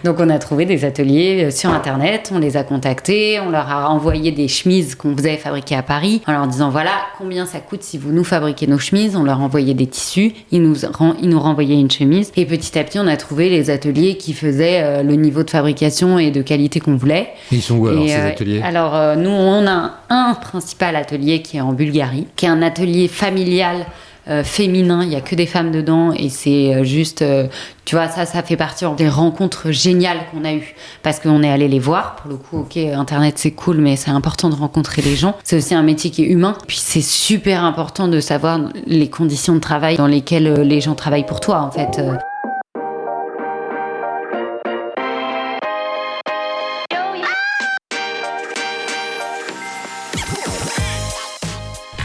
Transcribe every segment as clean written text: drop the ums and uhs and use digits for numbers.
Donc on a trouvé des ateliers sur internet, on les a contactés, on leur a envoyé des chemises qu'on faisait fabriquer à Paris en leur disant voilà combien ça coûte si vous nous fabriquez nos chemises. On leur envoyait des tissus, ils nous renvoyaient une chemise et petit à petit on a trouvé les ateliers qui faisaient le niveau de fabrication et de qualité qu'on voulait. Ils sont où alors ces ateliers? Alors nous on a un principal atelier qui est en Bulgarie, qui est un atelier familial féminin, il n'y a que des femmes dedans et c'est juste, tu vois, ça fait partie des rencontres géniales qu'on a eues parce qu'on est allé les voir. Pour le coup, ok, Internet c'est cool, mais c'est important de rencontrer les gens. C'est aussi un métier qui est humain. Puis c'est super important de savoir les conditions de travail dans lesquelles les gens travaillent pour toi, en fait.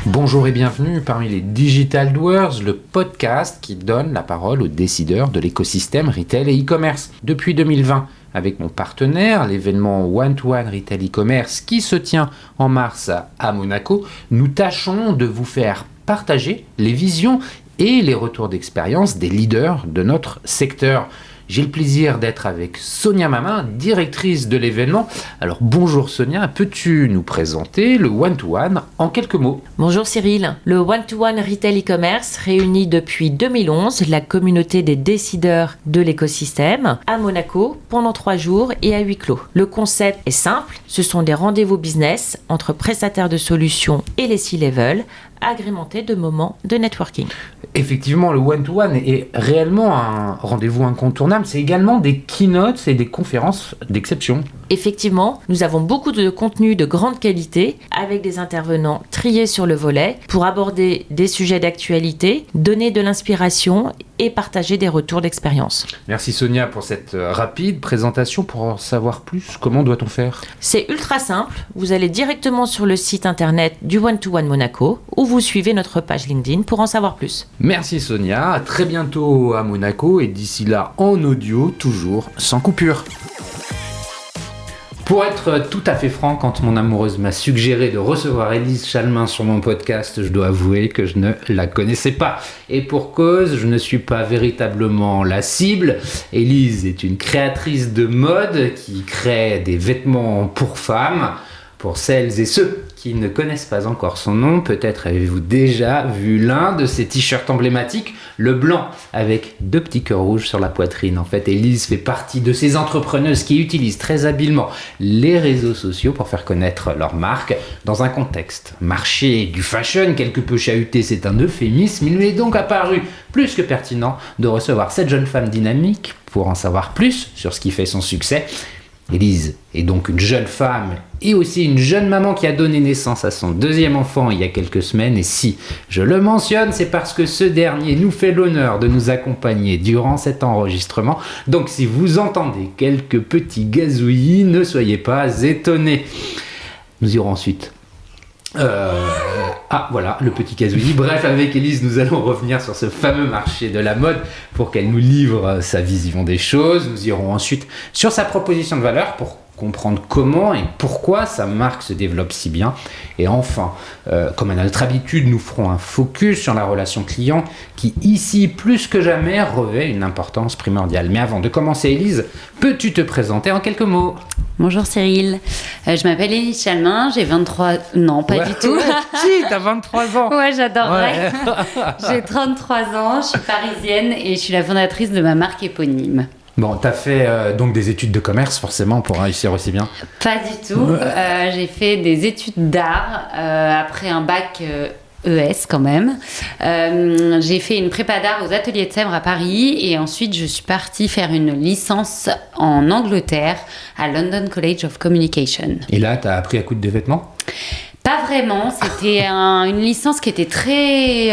Bonjour et bienvenue parmi les Digital Doers, le podcast qui donne la parole aux décideurs de l'écosystème retail et e-commerce. Depuis 2020, avec mon partenaire, l'événement One-to-One Retail e-commerce qui se tient en mars à Monaco, nous tâchons de vous faire partager les visions et les retours d'expérience des leaders de notre secteur. J'ai le plaisir d'être avec Sonia Mamin, directrice de l'événement. Alors bonjour Sonia, peux-tu nous présenter le One-to-One en quelques mots? Bonjour Cyril, le One-to-One Retail e-commerce réunit depuis 2011 la communauté des décideurs de l'écosystème à Monaco pendant 3 jours et à huis clos. Le concept est simple, ce sont des rendez-vous business entre prestataires de solutions et les C-level, agrémentés de moments de networking. Effectivement, le one-to-one est réellement un rendez-vous incontournable. C'est également des keynotes et des conférences d'exception. Effectivement, nous avons beaucoup de contenu de grande qualité avec des intervenants triés sur le volet pour aborder des sujets d'actualité, donner de l'inspiration et partager des retours d'expérience. Merci Sonia pour cette rapide présentation. Pour en savoir plus, comment doit-on faire? C'est ultra simple. Vous allez directement sur le site internet du One-to-One Monaco ou vous suivez notre page LinkedIn pour en savoir plus. Merci Sonia, à très bientôt à Monaco et d'ici là en audio, toujours sans coupure. Pour être tout à fait franc, quand mon amoureuse m'a suggéré de recevoir Élise Chalmin sur mon podcast, je dois avouer que je ne la connaissais pas. Et pour cause, je ne suis pas véritablement la cible. Élise est une créatrice de mode qui crée des vêtements pour femmes. Pour celles et ceux qui ne connaissent pas encore son nom, peut-être avez-vous déjà vu l'un de ses t-shirts emblématiques, le blanc, avec 2 petits cœurs rouges sur la poitrine. En fait, Élise fait partie de ces entrepreneuses qui utilisent très habilement les réseaux sociaux pour faire connaître leur marque dans un contexte marché du fashion quelque peu chahuté, c'est un euphémisme. Il m'est donc apparu plus que pertinent de recevoir cette jeune femme dynamique pour en savoir plus sur ce qui fait son succès. Élise est donc une jeune femme et aussi une jeune maman qui a donné naissance à son 2e enfant il y a quelques semaines. Et si je le mentionne, c'est parce que ce dernier nous fait l'honneur de nous accompagner durant cet enregistrement. Donc si vous entendez quelques petits gazouillis, ne soyez pas étonnés. Nous irons ensuite... voilà, le petit gazouillis. Bref, avec Élise, nous allons revenir sur ce fameux marché de la mode pour qu'elle nous livre sa vision des choses. Nous irons ensuite sur sa proposition de valeur pour comprendre comment et pourquoi sa marque se développe si bien. Et enfin, comme à notre habitude, nous ferons un focus sur la relation client qui, ici, plus que jamais, revêt une importance primordiale. Mais avant de commencer, Élise, peux-tu te présenter en quelques mots? Bonjour Cyril, je m'appelle Élise Chalmin, j'ai 23... Non, pas du tout. Si, t'as 23 ans. Ouais, j'adorerais. Ouais. J'ai 33 ans, je suis parisienne et je suis la fondatrice de ma marque éponyme. Bon, t'as fait donc des études de commerce forcément pour réussir aussi bien? Pas du tout, j'ai fait des études d'art après un bac... ES quand même. J'ai fait une prépa d'art aux ateliers de Sèvres à Paris et ensuite je suis partie faire une licence en Angleterre à London College of Communication. Et là, t'as appris à coudre des vêtements? Pas vraiment, c'était une licence qui était très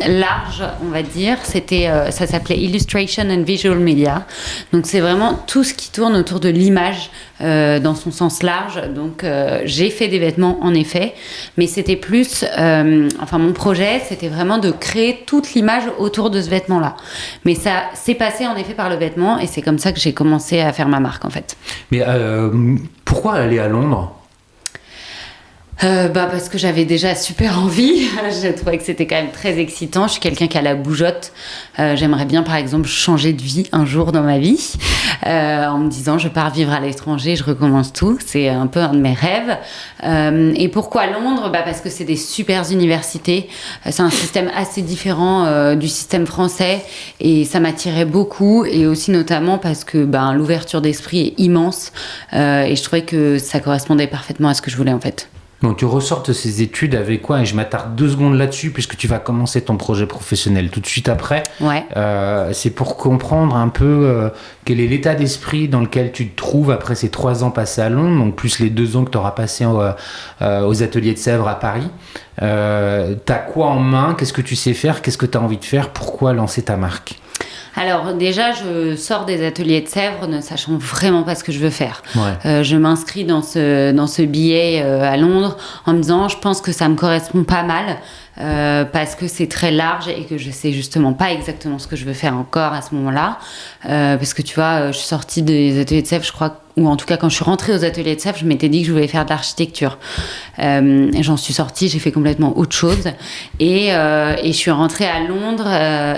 large, on va dire. Ça s'appelait Illustration and Visual Media. Donc c'est vraiment tout ce qui tourne autour de l'image dans son sens large. Donc j'ai fait des vêtements en effet, mais c'était plus, mon projet, c'était vraiment de créer toute l'image autour de ce vêtement-là. Mais ça s'est passé en effet par le vêtement et c'est comme ça que j'ai commencé à faire ma marque en fait. Mais pourquoi aller à Londres ? Parce que j'avais déjà super envie. Je trouvais que c'était quand même très excitant. Je suis quelqu'un qui a la bougeotte. J'aimerais bien, par exemple, changer de vie un jour dans ma vie, en me disant je pars vivre à l'étranger, je recommence tout. C'est un peu un de mes rêves. Et pourquoi Londres ? Parce que c'est des super universités. C'est un système assez différent du système français et ça m'attirait beaucoup. Et aussi notamment parce que l'ouverture d'esprit est immense et je trouvais que ça correspondait parfaitement à ce que je voulais en fait. Donc tu ressors de ces études avec quoi ? Et je m'attarde 2 secondes là-dessus puisque tu vas commencer ton projet professionnel tout de suite après. Ouais. C'est pour comprendre un peu quel est l'état d'esprit dans lequel tu te trouves après ces 3 ans passés à Londres, donc plus les 2 ans que tu auras passés aux ateliers de Sèvres à Paris. T'as quoi en main ? Qu'est-ce que tu sais faire ? Qu'est-ce que tu as envie de faire ? Pourquoi lancer ta marque ? Alors déjà, je sors des ateliers de Sèvres ne sachant vraiment pas ce que je veux faire. Ouais. Je m'inscris dans ce billet à Londres en me disant je pense que ça me correspond pas mal parce que c'est très large et que je sais justement pas exactement ce que je veux faire encore à ce moment-là. Parce que tu vois, je suis sortie des ateliers de Sèvres, je crois, ou en tout cas quand je suis rentrée aux ateliers de Sèvres, je m'étais dit que je voulais faire de l'architecture. J'en suis sortie, j'ai fait complètement autre chose et je suis rentrée à Londres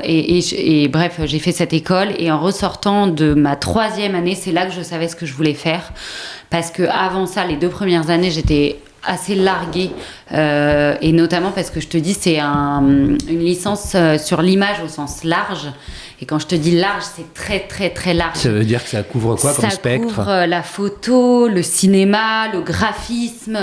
et bref, j'ai fait cette école et en ressortant de ma 3e année, c'est là que je savais ce que je voulais faire parce que avant ça, les 2 premières années, j'étais assez larguée et notamment parce que je te dis c'est une licence sur l'image au sens large et quand je te dis large c'est très très très large. Ça veut dire que ça couvre quoi comme spectre ? Ça couvre la photo, le cinéma, le graphisme,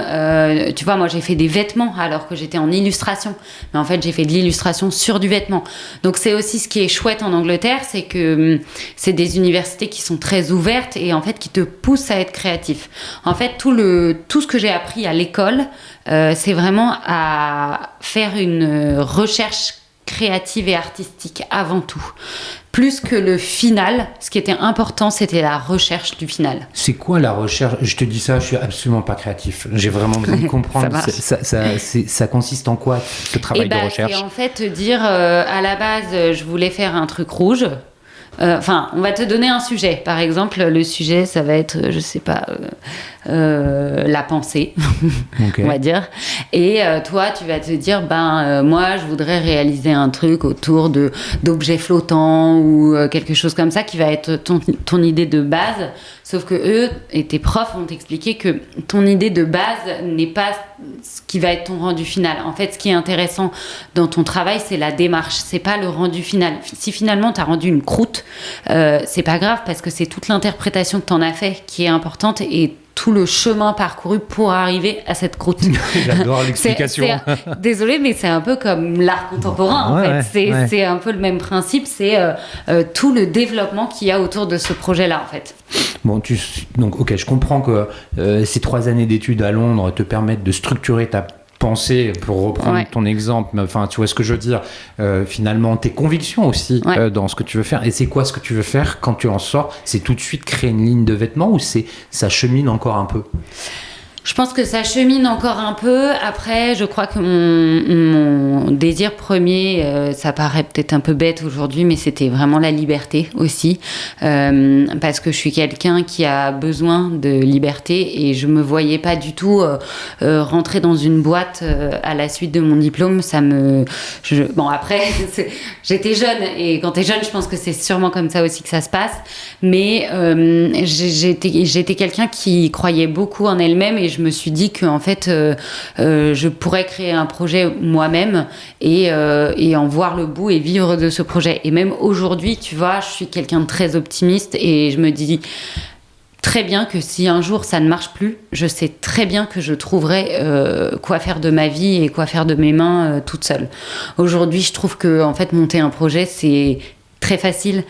tu vois moi j'ai fait des vêtements alors que j'étais en illustration mais en fait j'ai fait de l'illustration sur du vêtement donc c'est aussi ce qui est chouette en Angleterre c'est que c'est des universités qui sont très ouvertes et en fait qui te poussent à être créatif. En fait tout ce que j'ai appris à l'école c'est vraiment à faire une recherche créative et artistique avant tout. Plus que le final, ce qui était important, c'était la recherche du final. C'est quoi la recherche ? Je te dis ça, je suis absolument pas créatif. J'ai vraiment besoin de comprendre. Ça consiste en quoi, ce travail de recherche ? C'est en fait te dire, à la base, je voulais faire un truc rouge. On va te donner un sujet. Par exemple, le sujet, ça va être, je sais pas, la pensée, Okay. on va dire. Et toi, tu vas te dire, moi, je voudrais réaliser un truc autour d'objets flottants ou quelque chose comme ça qui va être ton idée de base. Sauf que eux et tes profs vont t'expliquer que ton idée de base n'est pas ce qui va être ton rendu final. En fait, ce qui est intéressant dans ton travail, c'est la démarche. C'est pas le rendu final. Si finalement t'as rendu une croûte, c'est pas grave parce que c'est toute l'interprétation que t'en as fait qui est importante et tout le chemin parcouru pour arriver à cette croûte. J'adore l'explication. Désolée, mais c'est un peu comme l'art contemporain, en fait. C'est un peu le même principe, c'est tout le développement qu'il y a autour de ce projet-là, en fait. Bon, donc, ok, je comprends que ces 3 années d'études à Londres te permettent de structurer ta pensée, pour reprendre ton exemple, enfin, tu vois ce que je veux dire, finalement, tes convictions aussi dans ce que tu veux faire. Et c'est quoi ce que tu veux faire quand tu en sors ? C'est tout de suite créer une ligne de vêtements ou ça chemine encore un peu ? Je pense que ça chemine encore un peu. Après, je crois que mon désir premier, ça paraît peut-être un peu bête aujourd'hui, mais c'était vraiment la liberté aussi. Parce que je suis quelqu'un qui a besoin de liberté et je me voyais pas du tout rentrer dans une boîte à la suite de mon diplôme. Bon, après, j'étais jeune et quand t'es jeune, je pense que c'est sûrement comme ça aussi que ça se passe. Mais j'étais quelqu'un qui croyait beaucoup en elle-même et je me suis dit qu'en fait, je pourrais créer un projet moi-même et en voir le bout et vivre de ce projet. Et même aujourd'hui, tu vois, je suis quelqu'un de très optimiste et je me dis très bien que si un jour ça ne marche plus, je sais très bien que je trouverai quoi faire de ma vie et quoi faire de mes mains toute seule. Aujourd'hui, je trouve que en fait, monter un projet, c'est très facile.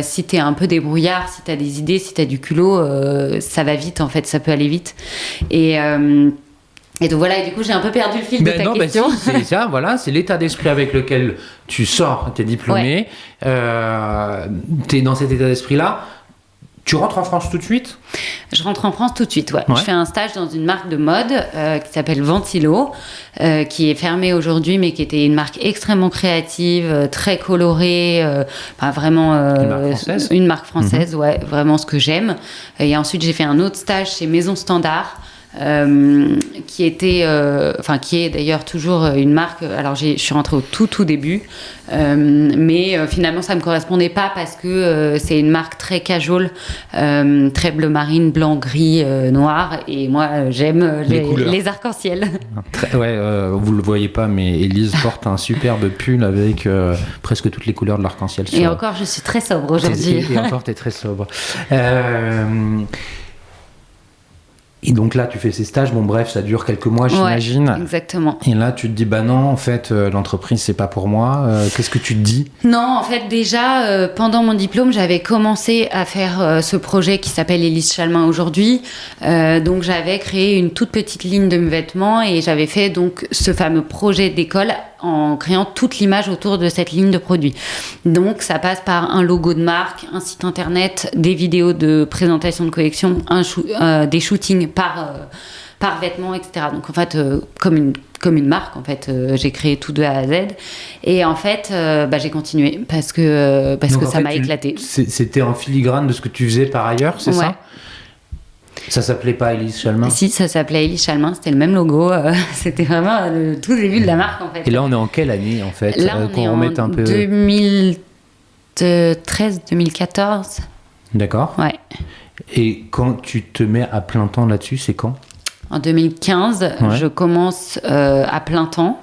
Si t'es un peu débrouillard, si t'as des idées, si t'as du culot, ça va vite en fait, ça peut aller vite. Et donc voilà, et du coup j'ai un peu perdu le fil de ta question. C'est ça, voilà, c'est l'état d'esprit avec lequel tu sors, t'es diplômé, t'es dans cet état d'esprit-là. Tu rentres en France tout de suite ? Je rentre en France tout de suite, ouais. Je fais un stage dans une marque de mode qui s'appelle Ventilo, qui est fermée aujourd'hui, mais qui était une marque extrêmement créative, très colorée, vraiment une marque française, ouais, vraiment ce que j'aime. Et ensuite, j'ai fait un autre stage chez Maison Standard, qui est d'ailleurs toujours une marque. Alors, je suis rentrée au tout début, mais finalement, ça me correspondait pas parce que c'est une marque très casual, très bleu marine, blanc, gris, noir, et moi, j'aime les arcs-en-ciel. Vous le voyez pas, mais Élise porte un superbe pull avec presque toutes les couleurs de l'arc-en-ciel. Et encore, je suis très sobre aujourd'hui. Et encore, t'es très sobre. Et donc là, tu fais ces stages, bon bref, ça dure quelques mois, j'imagine. Ouais, exactement. Et là, tu te dis, bah non, en fait, l'entreprise, c'est pas pour moi. Qu'est-ce que tu te dis ? Non, en fait, déjà, pendant mon diplôme, j'avais commencé à faire ce projet qui s'appelle Élise Chalmin aujourd'hui. Donc, j'avais créé une toute petite ligne de vêtements et j'avais fait donc ce fameux projet d'école en créant toute l'image autour de cette ligne de produits. Donc, ça passe par un logo de marque, un site internet, des vidéos de présentation de collection, des shootings par vêtement, etc. Donc, en fait, comme une marque, en fait, j'ai créé tout de A à Z. Et en fait, j'ai continué parce que ça m'a éclaté. C'était en filigrane de ce que tu faisais par ailleurs, c'est ça ? Ça s'appelait pas Élise Chalmin ? Si, ça s'appelait Élise Chalmin, c'était le même logo. C'était vraiment le tout début de la marque, en fait. Et là, on est en quelle année, en fait ? Là, on est en 2013-2014. D'accord. Ouais. Et quand tu te mets à plein temps là-dessus, c'est quand ? En 2015, je commence à plein temps.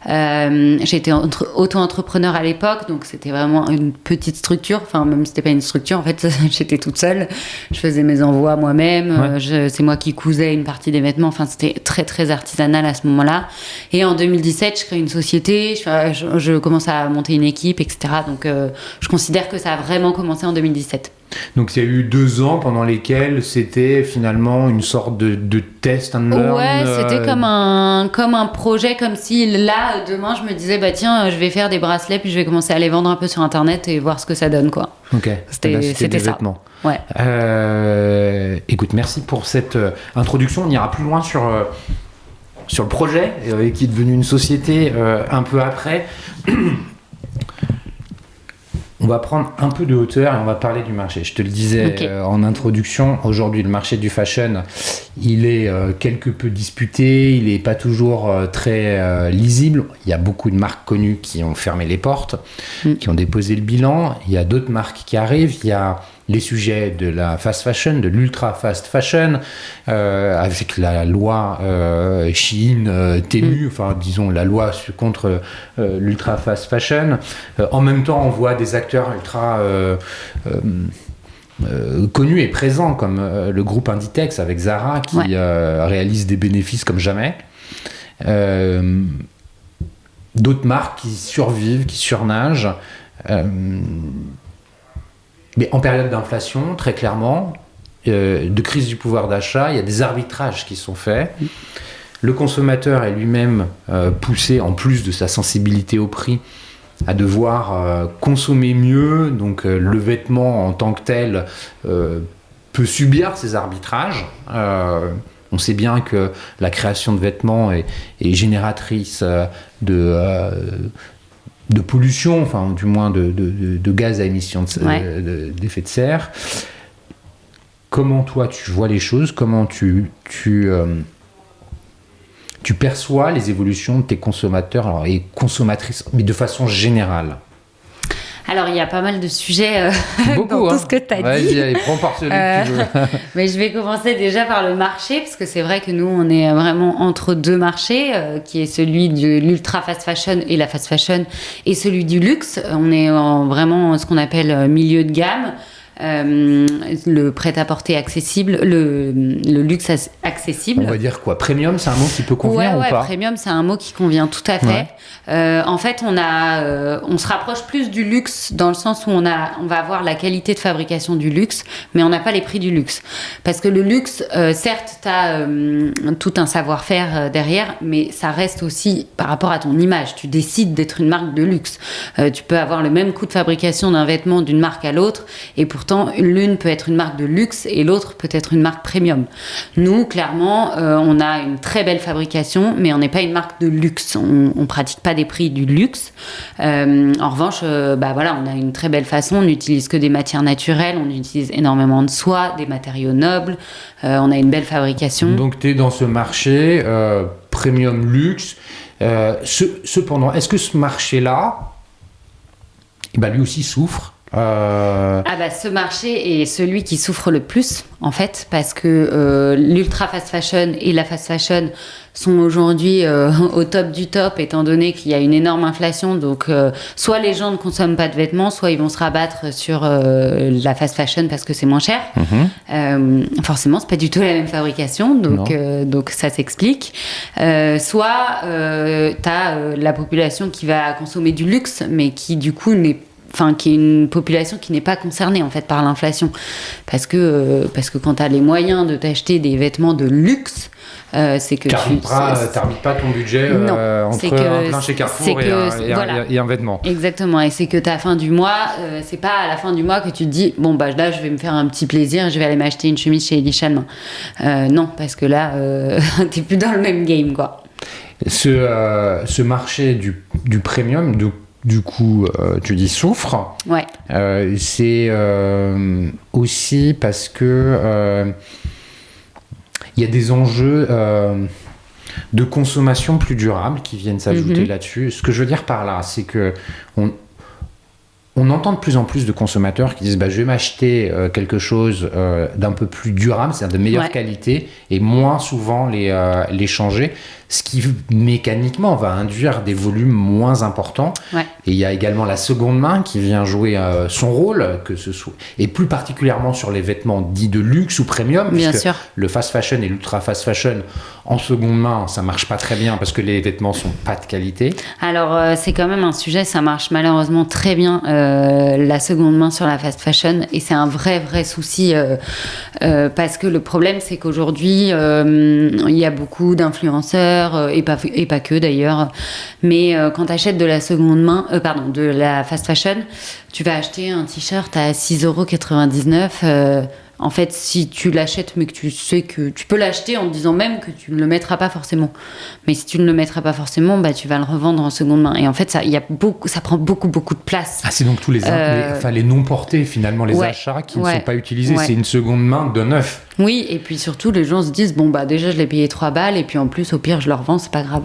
J'étais auto-entrepreneur à l'époque, donc c'était vraiment une petite structure. Enfin, même si c'était pas une structure, en fait, j'étais toute seule. Je faisais mes envois moi-même. C'est moi qui cousais une partie des vêtements. Enfin, c'était très, très artisanal à ce moment-là. Et en 2017, je crée une société. Je commence à monter une équipe, etc. Donc, je considère que ça a vraiment commencé en 2017. Donc il y a eu 2 ans pendant lesquels c'était finalement une sorte de test and learn. Ouais, c'était comme un projet, comme si là, demain, je me disais, bah tiens, je vais faire des bracelets, puis je vais commencer à les vendre un peu sur Internet et voir ce que ça donne, quoi. Ok, c'était des ça. Vêtements. Ouais. Écoute, merci pour cette introduction. On ira plus loin sur le projet, qui est devenu une société un peu après. On va prendre un peu de hauteur et on va parler du marché. Je te le disais en introduction, aujourd'hui le marché du fashion, il est quelque peu disputé, il n'est pas toujours très lisible. Il y a beaucoup de marques connues qui ont fermé les portes, qui ont déposé le bilan. Il y a d'autres marques qui arrivent. Il y a les sujets de la fast fashion, de l'ultra fast fashion, avec la loi Shein, Temu, enfin disons la loi contre l'ultra fast fashion. En même temps, on voit des acteurs ultra connus et présents comme le groupe Inditex avec Zara qui réalise des bénéfices comme jamais. D'autres marques qui survivent, qui surnagent. Mais en période d'inflation, très clairement, de crise du pouvoir d'achat, il y a des arbitrages qui sont faits. Le consommateur est lui-même poussé, en plus de sa sensibilité au prix, à devoir consommer mieux. Donc le vêtement en tant que tel peut subir ces arbitrages. On sait bien que la création de vêtements est génératrice de pollution, enfin du moins de gaz à émission d'effet de serre. Comment toi tu vois les choses ? Comment tu perçois les évolutions de tes consommateurs et consommatrices, mais de façon générale ? Alors, il y a pas mal de sujets Beaucoup, dans tout ce que tu as dit. Vas-y, allez, prends par celui que tu veux. Mais je vais commencer déjà par le marché, parce que c'est vrai que nous, on est vraiment entre deux marchés, qui est celui de l'ultra fast fashion et la fast fashion, et celui du luxe. On est vraiment ce qu'on appelle milieu de gamme. Le prêt-à-porter accessible, le luxe accessible. On va dire quoi ? Premium, c'est un mot qui peut convenir ou pas ? Premium, c'est un mot qui convient tout à fait. En fait, on se rapproche plus du luxe dans le sens où on va avoir la qualité de fabrication du luxe, mais on n'a pas les prix du luxe. Parce que le luxe, certes, tu as tout un savoir-faire derrière, mais ça reste aussi par rapport à ton image. Tu décides d'être une marque de luxe. Tu peux avoir le même coût de fabrication d'un vêtement d'une marque à l'autre, et pour pourtant, l'une peut être une marque de luxe et l'autre peut être une marque premium. Nous, clairement, on a une très belle fabrication, mais on n'est pas une marque de luxe. On pratique pas des prix du luxe. En revanche, on a une très belle façon. On n'utilise que des matières naturelles, on utilise énormément de soie, des matériaux nobles. On a une belle fabrication. Donc, tu es dans ce marché premium luxe. Cependant, est-ce que ce marché-là, lui aussi souffre ce marché est celui qui souffre le plus, en fait, parce que l'ultra fast fashion et la fast fashion sont aujourd'hui au top du top, étant donné qu'il y a une énorme inflation. Donc, soit les gens ne consomment pas de vêtements, soit ils vont se rabattre sur la fast fashion parce que c'est moins cher. Forcément, c'est pas du tout la même fabrication, donc ça s'explique. Soit t'as la population qui va consommer du luxe, mais qui du coup qui est une population qui n'est pas concernée en fait par l'inflation, parce que quand tu as les moyens de t'acheter des vêtements de luxe, c'est que t'arbitres pas ton budget entre un plein chez Carrefour et un vêtement. Exactement, et c'est que ta fin du mois, c'est pas à la fin du mois que tu te dis là je vais me faire un petit plaisir, je vais aller m'acheter une chemise chez Elie Chalmin. Non, parce que là t'es plus dans le même game, quoi. Ce marché du premium, du coup, tu dis souffre. Ouais. C'est aussi parce que il y a des enjeux de consommation plus durable qui viennent s'ajouter là-dessus. Ce que je veux dire par là, c'est que on entend de plus en plus de consommateurs qui disent je vais m'acheter quelque chose d'un peu plus durable, c'est-à-dire de meilleure qualité, et moins souvent les changer, ce qui mécaniquement va induire des volumes moins importants. Et il y a également la seconde main qui vient jouer son rôle, que ce soit, et plus particulièrement sur les vêtements dits de luxe ou premium, puisque le fast fashion et l'ultra fast fashion en seconde main, ça marche pas très bien parce que les vêtements sont pas de qualité. Alors c'est quand même un sujet, ça marche malheureusement très bien la seconde main sur la fast fashion, et c'est un vrai souci parce que le problème c'est qu'aujourd'hui il y a beaucoup d'influenceurs et pas que d'ailleurs, mais quand tu achètes de la seconde main, de la fast fashion, tu vas acheter un t-shirt à 6,99 €. En fait, si tu l'achètes, mais que tu sais que tu peux l'acheter en te disant même que tu ne le mettras pas forcément. Mais si tu ne le mettras pas forcément, tu vas le revendre en seconde main. Et en fait, ça prend beaucoup de place. Ah, c'est donc tous les non portés, finalement, les achats qui ne sont pas utilisés. C'est une seconde main de neuf. Oui, et puis surtout, les gens se disent, déjà, je l'ai payé 3 balles, et puis en plus, au pire, je le revends, c'est pas grave.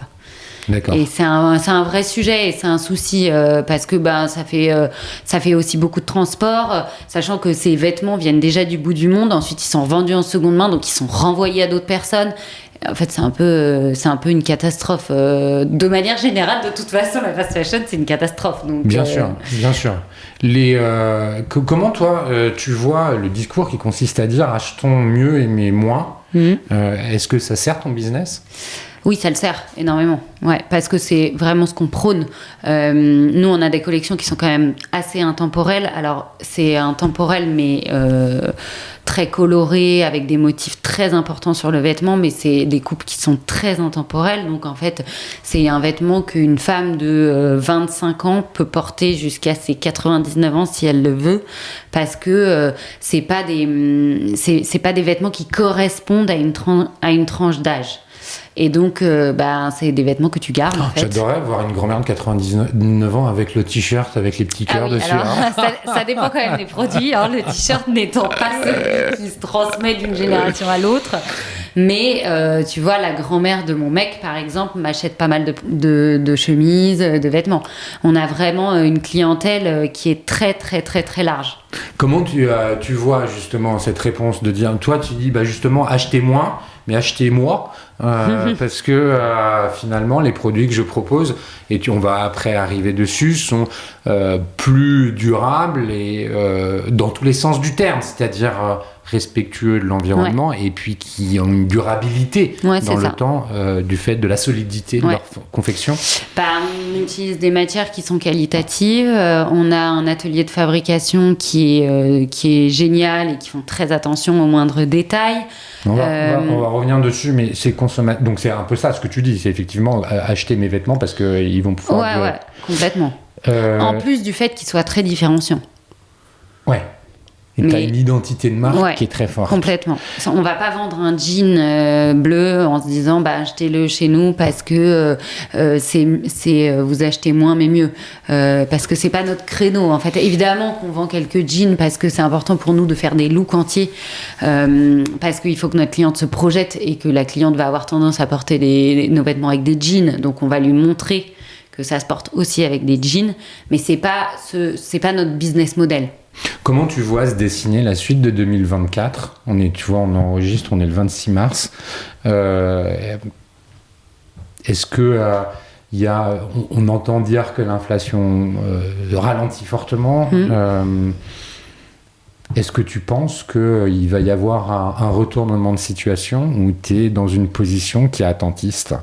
D'accord. Et c'est un vrai sujet, et c'est un souci parce que ça fait aussi beaucoup de transport, sachant que ces vêtements viennent déjà du bout du monde, ensuite ils sont vendus en seconde main, donc ils sont renvoyés à d'autres personnes. En fait, c'est un peu une catastrophe. De manière générale, de toute façon, la fast fashion, c'est une catastrophe. Donc, bien sûr. Comment toi, tu vois le discours qui consiste à dire achetons mieux et mais moins, est-ce que ça sert ton business ? Oui, ça le sert énormément, parce que c'est vraiment ce qu'on prône. Nous, on a des collections qui sont quand même assez intemporelles. Alors, c'est intemporel, mais très coloré, avec des motifs très importants sur le vêtement, mais c'est des coupes qui sont très intemporelles. Donc, en fait, c'est un vêtement qu'une femme de 25 ans peut porter jusqu'à ses 99 ans si elle le veut, parce que c'est pas des vêtements qui correspondent à une tranche d'âge. Et donc, c'est des vêtements que tu gardes, en fait. J'adorerais voir une grand-mère de 99 ans avec le t-shirt, avec les petits cœurs dessus. Alors, ça dépend quand même des produits, le t-shirt n'étant pas celui qui se transmet d'une génération à l'autre. Mais tu vois, la grand-mère de mon mec, par exemple, m'achète pas mal de chemises, de vêtements. On a vraiment une clientèle qui est très, très, très, très large. Comment tu vois justement cette réponse de dire, toi tu dis justement achetez moins, mais achetez-moi, parce que finalement les produits que je propose, et on va après arriver dessus, sont plus durables et dans tous les sens du terme, c'est-à-dire respectueux de l'environnement et puis qui ont une durabilité dans le temps du fait de la solidité de leur confection. On utilise des matières qui sont qualitatives, on a un atelier de fabrication qui est génial et qui font très attention aux moindres détails. On va revenir dessus, mais donc c'est un peu ça ce que tu dis, c'est effectivement acheter mes vêtements parce qu'ils vont pouvoir... complètement. En plus du fait qu'ils soient très différenciants. Ouais. Et tu as une identité de marque qui est très forte. Complètement. On va pas vendre un jean bleu en se disant achetez-le chez nous parce que vous achetez moins mais mieux. Parce que c'est pas notre créneau. En fait, évidemment qu'on vend quelques jeans parce que c'est important pour nous de faire des looks entiers. Parce qu'il faut que notre cliente se projette et que la cliente va avoir tendance à porter nos vêtements avec des jeans. Donc on va lui montrer que ça se porte aussi avec des jeans. Mais c'est pas notre business model. Comment tu vois se dessiner la suite de 2024 ? On enregistre, on est le 26 mars. Est-ce que on entend dire que l'inflation ralentit fortement ? Est-ce que tu penses qu'il va y avoir un retournement de situation où tu es dans une position qui est attentiste ?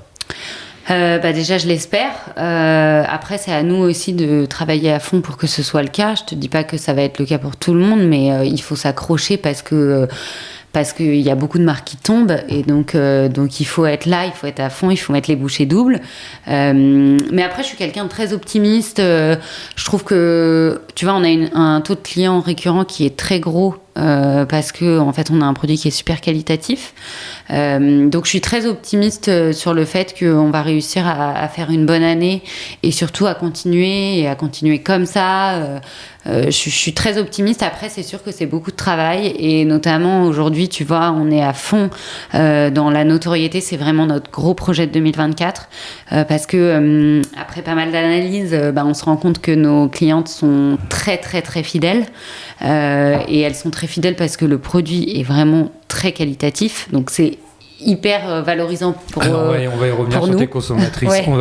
Déjà, je l'espère. Après, c'est à nous aussi de travailler à fond pour que ce soit le cas. Je te dis pas que ça va être le cas pour tout le monde, mais il faut s'accrocher parce qu'il y a beaucoup de marques qui tombent et donc il faut être là, il faut être à fond, il faut mettre les bouchées doubles. Mais après, je suis quelqu'un de très optimiste. Je trouve que, tu vois, on a un taux de clients récurrents qui est très gros. Parce que en fait on a un produit qui est super qualitatif, donc je suis très optimiste sur le fait qu'on va réussir à faire une bonne année et surtout à continuer comme ça. Je suis très optimiste. Après, c'est sûr que c'est beaucoup de travail et notamment aujourd'hui, tu vois, on est à fond dans la notoriété. C'est vraiment notre gros projet de 2024 parce que après pas mal d'analyses, on se rend compte que nos clientes sont très très très fidèles et elles sont très fidèles parce que le produit est vraiment très qualitatif. Donc c'est hyper valorisant pour on va y revenir sur tes consommatrices. Ouais. On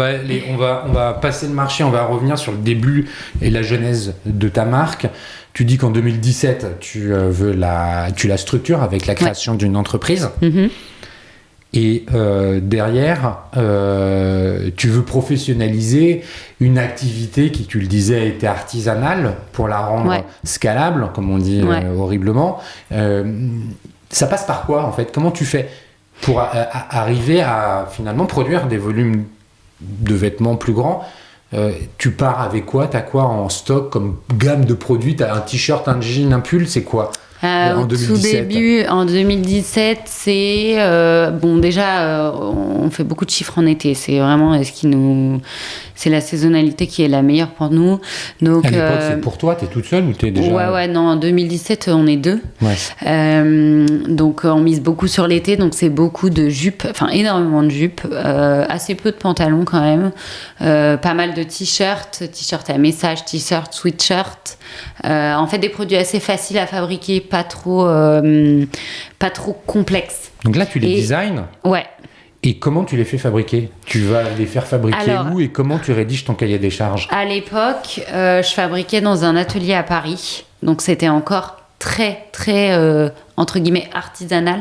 va passer le marché, on va revenir sur le début et la genèse de ta marque. Tu dis qu'en 2017, tu la structures avec la création d'une entreprise. Mm-hmm. Et derrière, tu veux professionnaliser une activité qui, tu le disais, était artisanale pour la rendre scalable, comme on dit horriblement. Ça passe par quoi, en fait ? Comment tu fais pour arriver à, finalement, produire des volumes de vêtements plus grands ? Tu pars avec quoi ? T'as quoi en stock comme gamme de produits ? T'as un t-shirt, un jean, un pull, c'est quoi ? Au tout début, en 2017, c'est... déjà, on fait beaucoup de chiffres en été. C'est vraiment c'est la saisonnalité qui est la meilleure pour nous. Donc, à l'époque, c'est pour toi ? T'es toute seule ou t'es déjà... Non, en 2017, on est deux. Ouais. Donc, on mise beaucoup sur l'été. Donc, c'est beaucoup de jupes, enfin, énormément de jupes. Assez peu de pantalons quand même. Pas mal de t-shirts à message, t-shirts, sweatshirts. En fait, des produits assez faciles à fabriquer, pas trop complexes. Donc là, tu les designs ? Ouais. Et comment tu les fais fabriquer ? Tu vas les faire fabriquer où et comment tu rédiges ton cahier des charges ? À l'époque, je fabriquais dans un atelier à Paris. Donc, c'était encore très, très, entre guillemets, artisanal.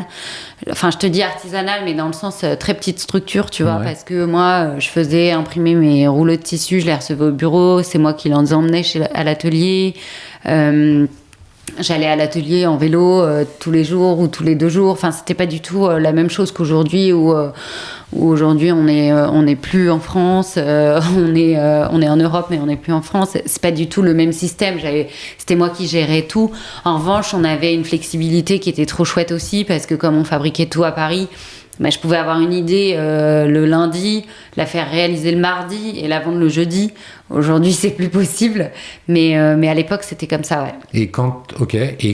Enfin, je te dis artisanal, mais dans le sens très petite structure, tu vois, parce que moi, je faisais imprimer mes rouleaux de tissu, je les recevais au bureau, c'est moi qui les emmenais à l'atelier. J'allais à l'atelier en vélo tous les jours ou tous les 2 jours. Enfin, c'était pas du tout la même chose qu'aujourd'hui où aujourd'hui on est plus en France, on est en Europe mais on n'est plus en France. C'est pas du tout le même système. C'était moi qui gérais tout. En revanche, on avait une flexibilité qui était trop chouette aussi parce que comme on fabriquait tout à Paris, je pouvais avoir une idée le lundi, la faire réaliser le mardi et la vendre le jeudi. Aujourd'hui, c'est plus possible, mais à l'époque, c'était comme ça, ouais. Et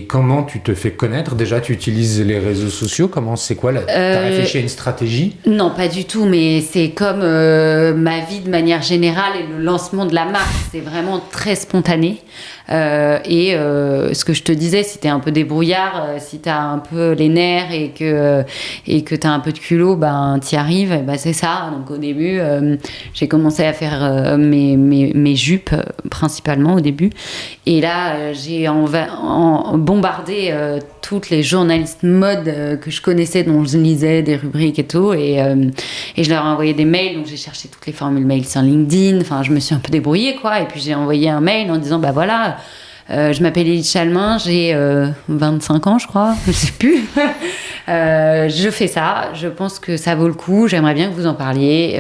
comment tu te fais connaître ? Déjà, tu utilises les réseaux sociaux ? C'est quoi t'as réfléchi à une stratégie ? Non, pas du tout, mais c'est comme ma vie de manière générale et le lancement de la marque. C'est vraiment très spontané. Ce que je te disais, si t'es un peu débrouillard, si t'as un peu les nerfs et que t'as un peu de culot, t'y arrives. C'est ça. Donc au début, j'ai commencé à faire mes jupes principalement au début. Et là, j'ai bombardé toutes les journalistes mode que je connaissais, dont je lisais des rubriques et tout. Et je leur ai envoyé des mails. Donc j'ai cherché toutes les formules mails sur LinkedIn. Enfin, je me suis un peu débrouillée, quoi. Et puis j'ai envoyé un mail en disant, voilà... je m'appelle Élise Chalmin, j'ai 25 ans, je crois, je sais plus. Je fais ça, je pense que ça vaut le coup, j'aimerais bien que vous en parliez,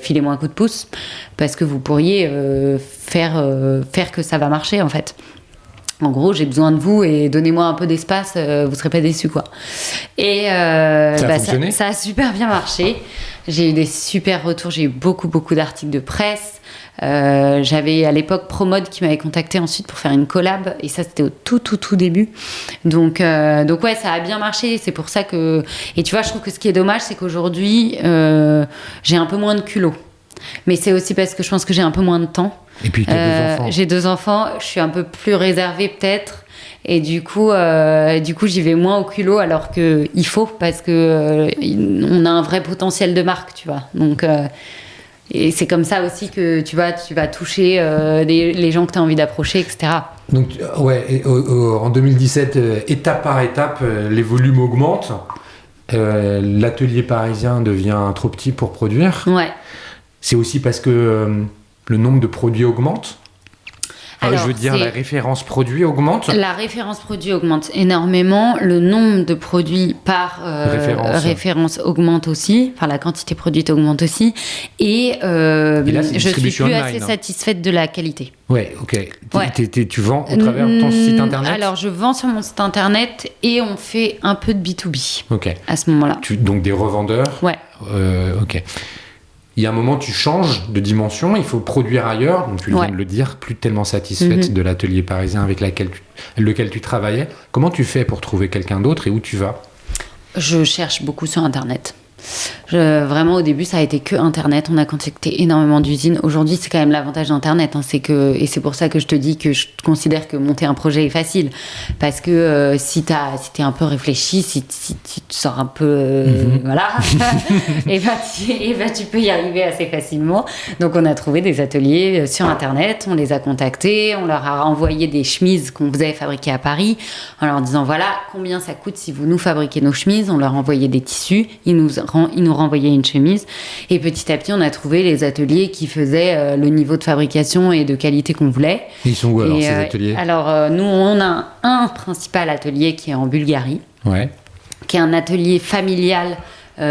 filez-moi un coup de pouce, parce que vous pourriez faire que ça va marcher, en fait. En gros, j'ai besoin de vous et donnez-moi un peu d'espace, vous serez pas déçus, quoi. Et ça a super bien marché. J'ai eu des super retours, j'ai eu beaucoup d'articles de presse. J'avais à l'époque Promode qui m'avait contacté ensuite pour faire une collab, et ça c'était au tout début. Donc ouais, ça a bien marché. C'est pour ça que, et tu vois, je trouve que ce qui est dommage, c'est qu'aujourd'hui j'ai un peu moins de culot. Mais c'est aussi parce que je pense que j'ai un peu moins de temps. Et puis, tu as 2 enfants. J'ai 2 enfants, je suis un peu plus réservée peut-être. Et du coup, j'y vais moins au culot alors qu'il faut, parce que on a un vrai potentiel de marque, tu vois. Donc, et c'est comme ça aussi que tu vas toucher les gens que tu as envie d'approcher, etc. Donc, ouais, en 2017, étape par étape, les volumes augmentent. L'atelier parisien devient trop petit pour produire. Ouais. C'est aussi parce que le nombre de produits augmente. Alors, je veux dire, la référence produit augmente. La référence produit augmente énormément. Le nombre de produits par référence augmente aussi. Enfin, la quantité produite augmente aussi. Et là, je suis plus online, assez satisfaite de la qualité. Ouais, ok. Ouais. Tu vends au travers de ton site internet? Alors, je vends sur mon site internet et on fait un peu de B2B. Ok. À ce moment-là. Donc des revendeurs? Ouais. Ok. Il y a un moment, tu changes de dimension, il faut produire ailleurs. Donc, tu viens de le dire, plus tellement satisfaite de l'atelier parisien avec lequel tu travaillais. Comment tu fais pour trouver quelqu'un d'autre et où tu vas? Je cherche beaucoup sur Internet. Vraiment, au début, ça a été que Internet. On a contacté énormément d'usines. Aujourd'hui, c'est quand même l'avantage d'Internet. Et c'est pour ça que je te dis que je considère que monter un projet est facile. Parce que si t'es un peu réfléchi, si tu te sors un peu... voilà. et tu peux y arriver assez facilement. Donc, on a trouvé des ateliers sur Internet. On les a contactés. On leur a envoyé des chemises qu'on faisait fabriquer à Paris. En leur disant, voilà, combien ça coûte si vous nous fabriquez nos chemises. On leur envoyait des tissus. Ils nous renvoyaient une chemise, et petit à petit on a trouvé les ateliers qui faisaient le niveau de fabrication et de qualité qu'on voulait. Ils sont où alors, ces ateliers? Alors nous on a un principal atelier qui est en Bulgarie, qui est un atelier familial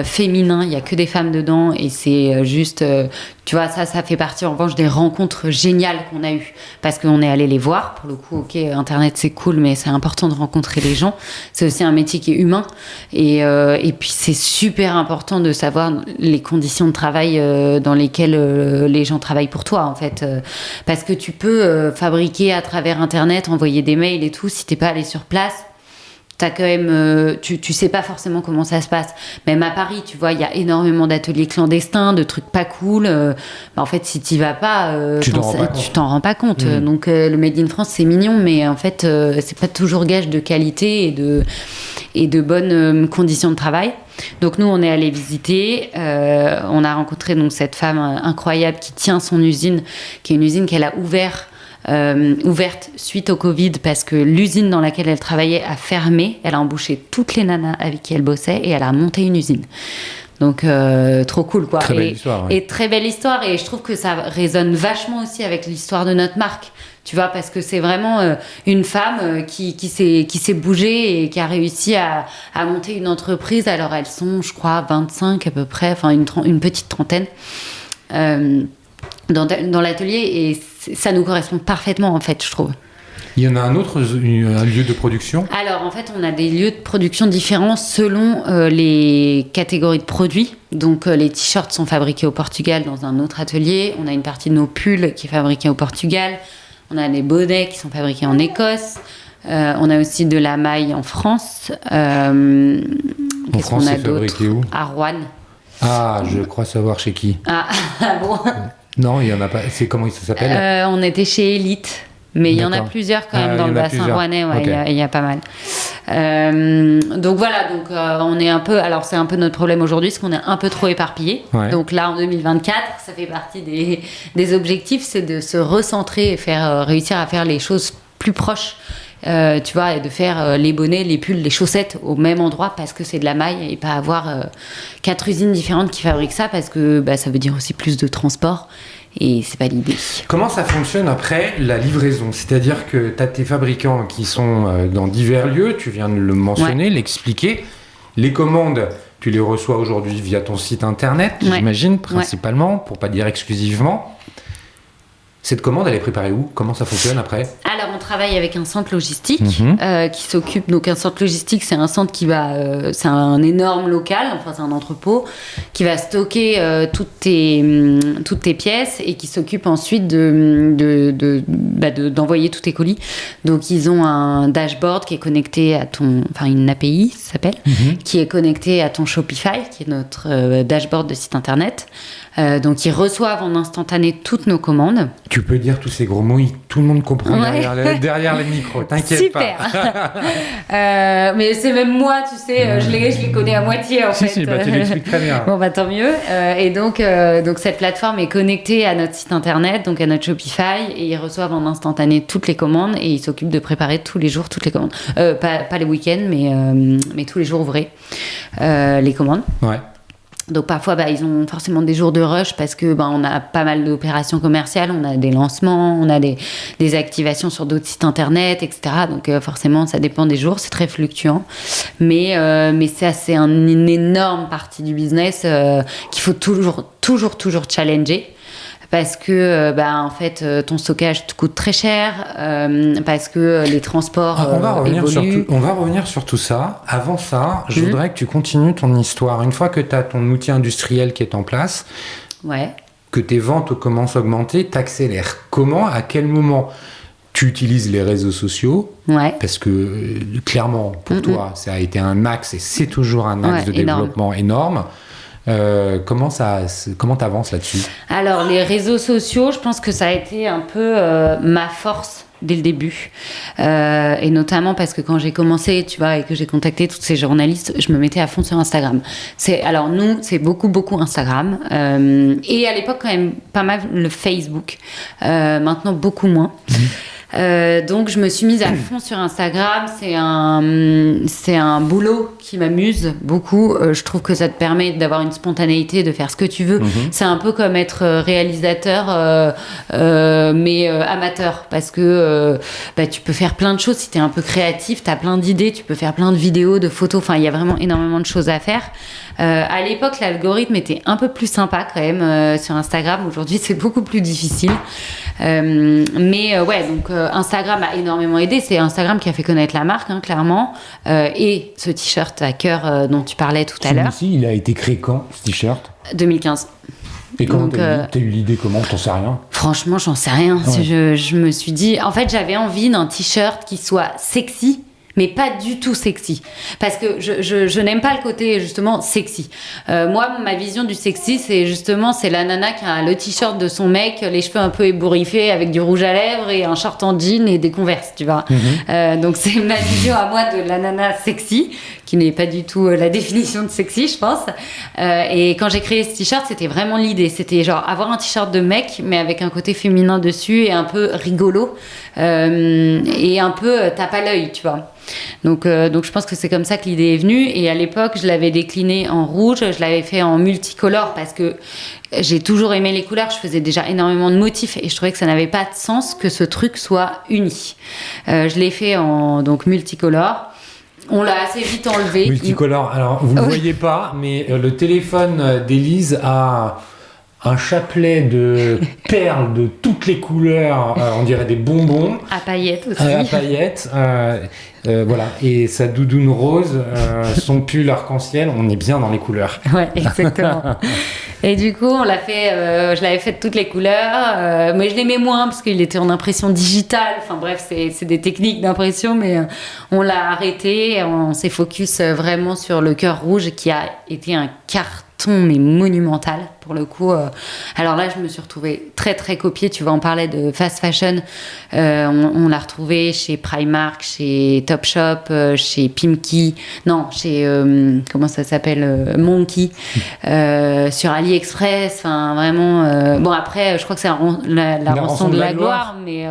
féminin, il n'y a que des femmes dedans, et c'est juste, tu vois, ça fait partie en revanche des rencontres géniales qu'on a eues, parce qu'on est allé les voir. Pour le coup, ok, Internet c'est cool, mais c'est important de rencontrer les gens. C'est aussi un métier qui est humain, et puis c'est super important de savoir les conditions de travail dans lesquelles les gens travaillent pour toi, en fait, parce que tu peux fabriquer à travers Internet, envoyer des mails et tout, si t'es pas allé sur place. T'as quand même, tu sais pas forcément comment ça se passe. Même à Paris, tu vois, il y a énormément d'ateliers clandestins, de trucs pas cool. En fait, si t'y vas pas, tu t'en rends pas compte. Donc, le Made in France, c'est mignon, mais en fait, c'est pas toujours gage de qualité et de bonnes conditions de travail. Donc, nous, on est allé visiter. On a rencontré donc cette femme incroyable qui tient son usine, qui est une usine qu'elle a ouverte suite au Covid, parce que l'usine dans laquelle elle travaillait a fermé. Elle a embauché toutes les nanas avec qui elle bossait et elle a monté une usine. Donc trop cool, quoi. Très belle histoire, ouais. Et très belle histoire, et je trouve que ça résonne vachement aussi avec l'histoire de notre marque, tu vois, parce que c'est vraiment une femme qui s'est bougée et qui a réussi à monter une entreprise. Alors elles sont, je crois, 25 à peu près, enfin une petite trentaine dans l'atelier, et ça nous correspond parfaitement, en fait, je trouve. Il y en a un autre, un lieu de production? Alors, en fait, on a des lieux de production différents selon les catégories de produits. Donc, les t-shirts sont fabriqués au Portugal dans un autre atelier. On a une partie de nos pulls qui est fabriquée au Portugal. On a les bonnets qui sont fabriqués en Écosse. On a aussi de la maille en France. En France, c'est fabriqué où? À Rouen. Ah, je crois savoir chez qui. Ah bon? Non, il n'y en a pas. C'est comment ça s'appelle? On était chez Elite. Mais il y en a plusieurs quand même dans le bassin rouennais, il y a pas mal. Donc voilà, on est un peu... Alors c'est un peu notre problème aujourd'hui, c'est qu'on est un peu trop éparpillés. Ouais. Donc là, en 2024, ça fait partie des objectifs, c'est de se recentrer et réussir à faire les choses plus proches. Tu vois, et de faire les bonnets, les pulls, les chaussettes au même endroit, parce que c'est de la maille, et pas avoir 4 usines différentes qui fabriquent ça, parce que ça veut dire aussi plus de transport, et c'est pas l'idée. Comment ça fonctionne après la livraison? C'est-à-dire que tu as tes fabricants qui sont dans divers lieux, tu viens de le mentionner, l'expliquer. Les commandes, tu les reçois aujourd'hui via ton site internet, j'imagine, principalement, pour pas dire exclusivement. Cette commande, elle est préparée où? Comment ça fonctionne après? Alors, on travaille avec un centre logistique qui s'occupe. Donc, un centre logistique, c'est un centre qui va. C'est un énorme local, enfin, c'est un entrepôt qui va stocker toutes tes pièces et qui s'occupe ensuite d'envoyer tous tes colis. Donc, ils ont un dashboard qui est connecté à ton. Enfin, une API, ça s'appelle, qui est connecté à ton Shopify, qui est notre dashboard de site internet. Donc, ils reçoivent en instantané toutes nos commandes. Tu peux dire tous ces gros mots, tout le monde comprend derrière les micros, t'inquiète Super. Pas. Mais c'est même moi, tu sais, je les connais à moitié en fait. Si, tu l'expliques très bien. Bon, tant mieux. Et donc, cette plateforme est connectée à notre site internet, donc à notre Shopify, et ils reçoivent en instantané toutes les commandes et ils s'occupent de préparer tous les jours toutes les commandes. Pas les week-ends, mais tous les jours ouvrés, les commandes. Ouais. Donc parfois ils ont forcément des jours de rush parce que on a pas mal d'opérations commerciales, on a des lancements, on a des activations sur d'autres sites internet, etc. Donc forcément ça dépend des jours, c'est très fluctuant. Mais ça c'est une énorme partie du business qu'il faut toujours challenger. Parce que en fait ton stockage te coûte très cher, parce que les transports on va revenir évoluent. sur tout ça. Avant ça, je voudrais que tu continues ton histoire. Une fois que tu as ton outil industriel qui est en place, que tes ventes commencent à augmenter, t'accélères. Comment, à quel moment tu utilises les réseaux sociaux? Parce que clairement, pour toi, ça a été un axe et c'est toujours un axe de développement énorme. Comment t'avances là-dessus? Alors, les réseaux sociaux, je pense que ça a été un peu ma force dès le début. Et notamment parce que quand j'ai commencé, tu vois, et que j'ai contacté tous ces journalistes, je me mettais à fond sur Instagram. Alors, nous, c'est beaucoup Instagram. Et à l'époque, quand même, pas mal le Facebook. Maintenant, beaucoup moins. Donc je me suis mise à fond sur Instagram. C'est un boulot qui m'amuse beaucoup. Je trouve que ça te permet d'avoir une spontanéité, de faire ce que tu veux. C'est un peu comme être réalisateur mais amateur, parce que tu peux faire plein de choses. Si t'es un peu créatif, t'as plein d'idées, tu peux faire plein de vidéos, de photos. Enfin, il y a vraiment énormément de choses à faire. À l'époque, l'algorithme était un peu plus sympa quand même sur Instagram. Aujourd'hui, c'est beaucoup plus difficile. Donc Instagram a énormément aidé. C'est Instagram qui a fait connaître la marque, clairement. Et ce t-shirt à cœur dont tu parlais tout à l'heure. Celui-ci, il a été créé quand, ce t-shirt? 2015. Et comment t'as eu l'idée? Comment? T'en sais rien? Franchement, j'en sais rien. Je me suis dit... En fait, j'avais envie d'un t-shirt qui soit sexy, mais pas du tout sexy. Parce que je n'aime pas le côté, justement, sexy. Moi, ma vision du sexy, c'est la nana qui a le t-shirt de son mec, les cheveux un peu ébouriffés avec du rouge à lèvres et un short en jean et des Converse, tu vois. Donc, c'est ma vision à moi de la nana sexy, qui n'est pas du tout la définition de sexy, je pense. Et quand j'ai créé ce t-shirt, c'était vraiment l'idée. C'était genre avoir un t-shirt de mec, mais avec un côté féminin dessus et un peu rigolo. Et un peu tape à l'œil, tu vois. Donc je pense que c'est comme ça que l'idée est venue. Et à l'époque, je l'avais décliné en rouge, je l'avais fait en multicolore parce que j'ai toujours aimé les couleurs. Je faisais déjà énormément de motifs et je trouvais que ça n'avait pas de sens que ce truc soit uni. Je l'ai fait en multicolore. On l'a assez vite enlevé. Multicolore. Alors, vous ne le voyez pas, mais le téléphone d'Élise a un chapelet de perles de toutes les couleurs, on dirait des bonbons. À paillettes aussi. À paillettes, voilà. Et sa doudoune rose, son pull arc-en-ciel, on est bien dans les couleurs. Ouais, exactement. Et du coup, on l'a fait, je l'avais fait de toutes les couleurs, mais je l'aimais moins parce qu'il était en impression digitale. Enfin bref, c'est des techniques d'impression, mais on l'a arrêté. On s'est focus vraiment sur le cœur rouge qui a été un carton, mais monumental pour le coup. Alors là, je me suis retrouvée très très copiée. Tu vois, on parlait de fast fashion. On l'a retrouvée chez Primark, chez Topshop, chez Pimki. Non, chez comment ça s'appelle, Monkey, sur AliExpress. Enfin, vraiment. Bon, après, je crois que c'est la rançon de la gloire, mais.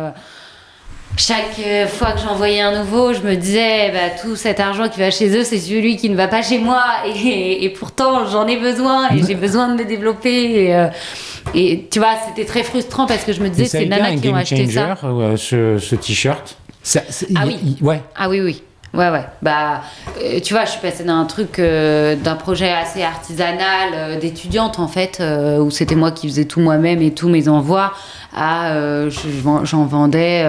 Chaque fois que j'envoyais un nouveau, je me disais, tout cet argent qui va chez eux, c'est celui qui ne va pas chez moi. Et pourtant, j'en ai besoin et j'ai besoin de me développer. Et tu vois, c'était très frustrant parce que je me disais, c'est nanas qui ont acheté ça. Ce t-shirt. Oui. Ouais. Ah oui. Ouais. Tu vois, je suis passée d'un d'un projet assez artisanal d'étudiante en fait, où c'était moi qui faisais tout moi-même et tous mes envois, j'en vendais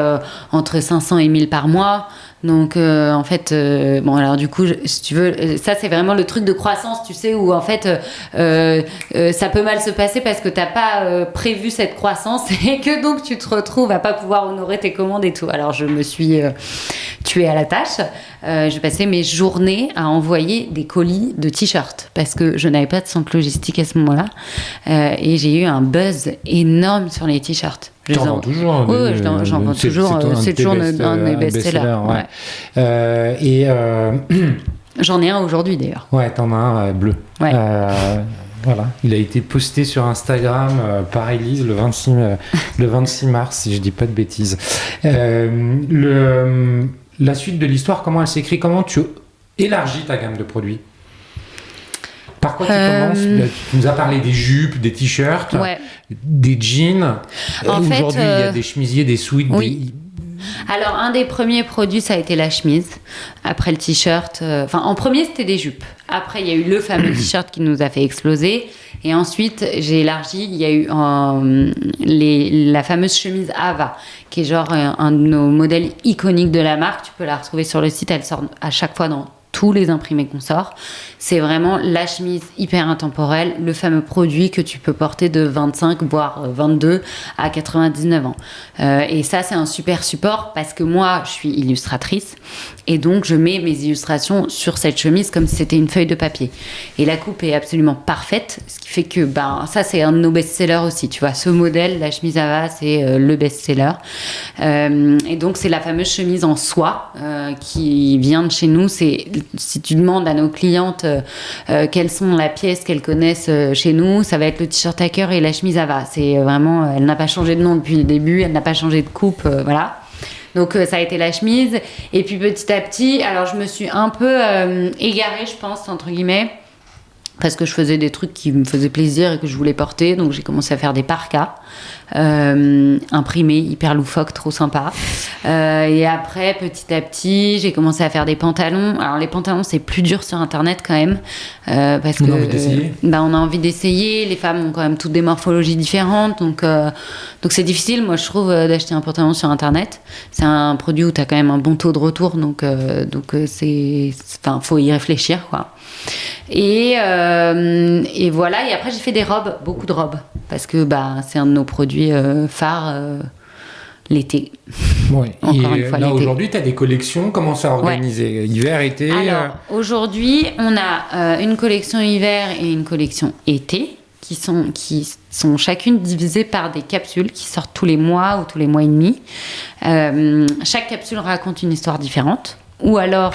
entre 500 et 1000 par mois. Donc, en fait, bon, alors du coup, si tu veux, ça, c'est vraiment le truc de croissance, tu sais, où en fait, ça peut mal se passer parce que t'as pas prévu cette croissance et que donc tu te retrouves à pas pouvoir honorer tes commandes et tout. Alors, je me suis tuée à la tâche. J'ai passé mes journées à envoyer des colis de t-shirts parce que je n'avais pas de centre logistique à ce moment-là. Et j'ai eu un buzz énorme sur les t-shirts. Tu en vends toujours? Oui, j'en vends toujours. C'est toujours un de mes best-sellers. Ouais. J'en ai un aujourd'hui d'ailleurs. Ouais, t'en as un bleu. Ouais. Voilà, il a été posté sur Instagram par Élise le 26 mars, si je dis pas de bêtises. La suite de l'histoire, comment elle s'écrit? Comment tu élargis ta gamme de produits? Par quoi tu commences? Tu nous as parlé des jupes, des t-shirts, des jeans. Aujourd'hui, il y a des chemisiers, des sweats. Oui. Alors, un des premiers produits, ça a été la chemise. Après le t-shirt. En premier, c'était des jupes. Après, il y a eu le fameux t-shirt qui nous a fait exploser. Et ensuite, j'ai élargi. Il y a eu la fameuse chemise Ava, qui est genre un de nos modèles iconiques de la marque. Tu peux la retrouver sur le site. Elle sort à chaque fois dans tous les imprimés qu'on sort. C'est vraiment la chemise hyper intemporelle, le fameux produit que tu peux porter de 25 voire 22 à 99 ans. Et ça, c'est un super support parce que moi, je suis illustratrice et donc je mets mes illustrations sur cette chemise comme si c'était une feuille de papier. Et la coupe est absolument parfaite, ce qui fait que ça, c'est un de nos best-sellers aussi. Tu vois, ce modèle, la chemise Ava, c'est le best-seller. Et donc, c'est la fameuse chemise en soie qui vient de chez nous. Si tu demandes à nos clientes quelles sont la pièce qu'elles connaissent chez nous, ça va être le t-shirt à cœur et la chemise Ava. C'est vraiment, elle n'a pas changé de nom depuis le début, elle n'a pas changé de coupe, voilà. Donc ça a été la chemise. Et puis petit à petit, alors je me suis un peu égarée, je pense, entre guillemets, parce que je faisais des trucs qui me faisaient plaisir et que je voulais porter. Donc j'ai commencé à faire des parkas imprimés, hyper loufoques, trop sympa. Et après, petit à petit, j'ai commencé à faire des pantalons. Alors les pantalons, c'est plus dur sur Internet quand même. Parce on a envie d'essayer. On a envie d'essayer. Les femmes ont quand même toutes des morphologies différentes. Donc c'est difficile, moi je trouve, d'acheter un pantalon sur Internet. C'est un produit où tu as quand même un bon taux de retour. Donc faut y réfléchir, quoi. Et voilà. Et après, j'ai fait des robes, beaucoup de robes, parce que c'est un de nos produits phares l'été. Ouais. Encore et une fois, là, l'été. aujourd'hui, tu as des collections. Comment ça organisé? Hiver, été? Alors, aujourd'hui, on a une collection hiver et une collection été qui sont chacune divisées par des capsules qui sortent tous les mois ou tous les mois et demi. Chaque capsule raconte une histoire différente. Ou alors,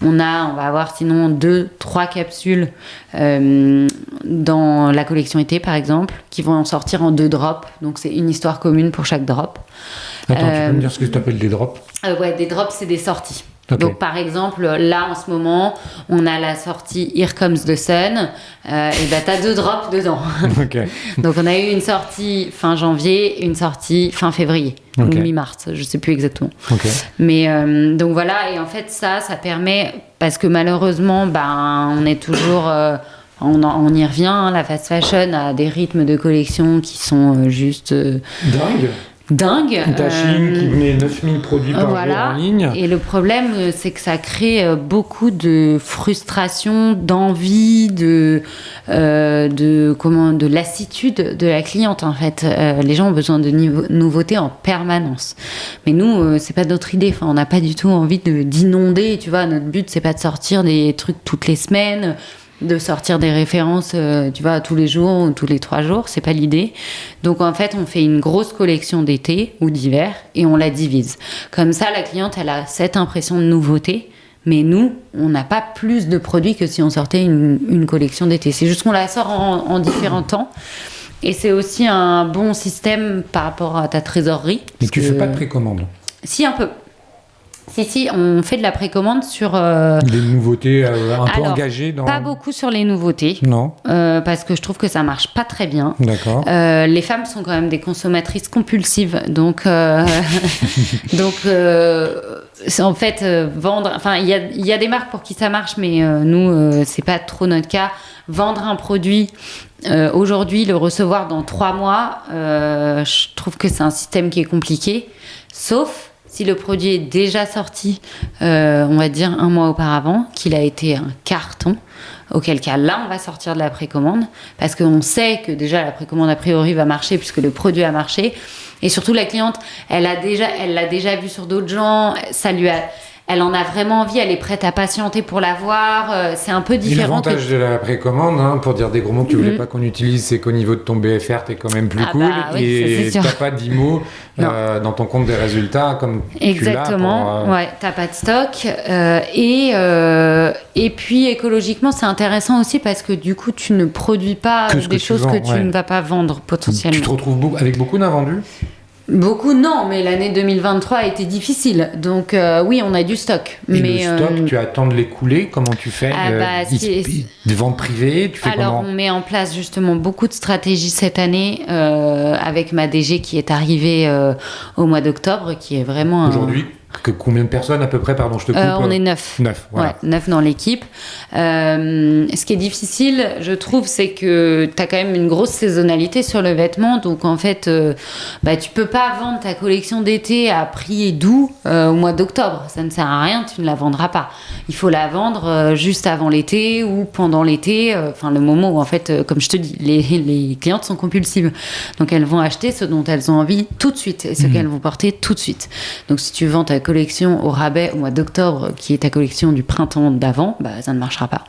on va avoir sinon 2-3 capsules dans la collection été, par exemple, qui vont en sortir en 2 drops. Donc, c'est une histoire commune pour chaque drop. Attends, tu peux me dire ce que tu appelles des drops? Des drops, c'est des sorties. Okay. Donc, par exemple, là, en ce moment, on a la sortie Here Comes the Sun. T'as 2 drops dedans. Okay. Donc, on a eu une sortie fin janvier, une sortie fin février. Okay. Ou mi-mars, je sais plus exactement. Okay. Mais donc voilà, et en fait, ça permet, parce que malheureusement, on est toujours... on y revient, hein, la fast fashion a des rythmes de collection qui sont juste... dingue. Dashing qui met 9000 produits par jour en ligne. Et le problème, c'est que ça crée beaucoup de frustration, d'envie, de lassitude de la cliente, en fait. Les gens ont besoin de nouveautés en permanence. Mais nous, c'est pas notre idée. Enfin, on n'a pas du tout envie d'inonder, tu vois. Notre but, c'est pas de sortir des trucs toutes les semaines, de sortir des références, tu vois, tous les jours ou tous les 3 jours, c'est pas l'idée. Donc en fait, on fait une grosse collection d'été ou d'hiver et on la divise. Comme ça, la cliente, elle a cette impression de nouveauté, mais nous, on n'a pas plus de produits que si on sortait une collection d'été. C'est juste qu'on la sort en différents temps. Et c'est aussi un bon système par rapport à ta trésorerie. Mais tu fais pas de précommande? Si, un peu. Si, on fait de la précommande sur... Des nouveautés un peu engagées dans... Pas beaucoup sur les nouveautés. Non. Parce que je trouve que ça marche pas très bien. D'accord. Les femmes sont quand même des consommatrices compulsives. Donc en fait, vendre... Enfin, il y a des marques pour qui ça marche, mais nous, c'est pas trop notre cas. Vendre un produit aujourd'hui, le recevoir dans 3 mois, je trouve que c'est un système qui est compliqué. Sauf... si le produit est déjà sorti, on va dire 1 mois auparavant, qu'il a été un carton, auquel cas là, on va sortir de la précommande, parce qu'on sait que déjà la précommande a priori va marcher, puisque le produit a marché. Et surtout, la cliente, elle l'a déjà vu sur d'autres gens, elle en a vraiment envie, elle est prête à patienter pour l'avoir. C'est un peu différent. Et l'avantage de la précommande, pour dire des gros mots que tu voulais pas qu'on utilise, c'est qu'au niveau de ton BFR, t'es quand même plus cool. Oui, et t'as pas d'IMO dans ton compte des résultats comme exactement. Tu l'as. Ouais, t'as pas de stock. Et puis écologiquement, c'est intéressant aussi parce que du coup, tu ne produis pas des choses que tu ne vas pas vendre potentiellement. Tu te retrouves avec beaucoup d'invendus ? Beaucoup, non, mais l'année 2023 a été difficile. Donc, oui, on a du stock. Et mais, le stock, tu attends de l'écouler ? Comment tu fais ? Des ventes privées ? Tu fais alors, comment ? on met en place justement beaucoup de stratégies cette année avec ma DG qui est arrivée au mois d'octobre, qui est vraiment... Aujourd'hui, combien de personnes à peu près ? Pardon, je te coupe. On est 9. 9, voilà. Ouais, 9 dans l'équipe. Ce qui est difficile, je trouve, c'est que tu as quand même une grosse saisonnalité sur le vêtement. Donc, en fait, tu peux pas vendre ta collection d'été à prix doux au mois d'octobre. Ça ne sert à rien, tu ne la vendras pas. Il faut la vendre juste avant l'été ou pendant l'été. Le moment où, en fait, comme je te dis, les clientes sont compulsives. Donc, elles vont acheter ce dont elles ont envie tout de suite et ce qu'elles vont porter tout de suite. Donc, si tu vends ta collection au rabais au mois d'octobre, qui est ta collection du printemps d'avant, ça ne marchera pas.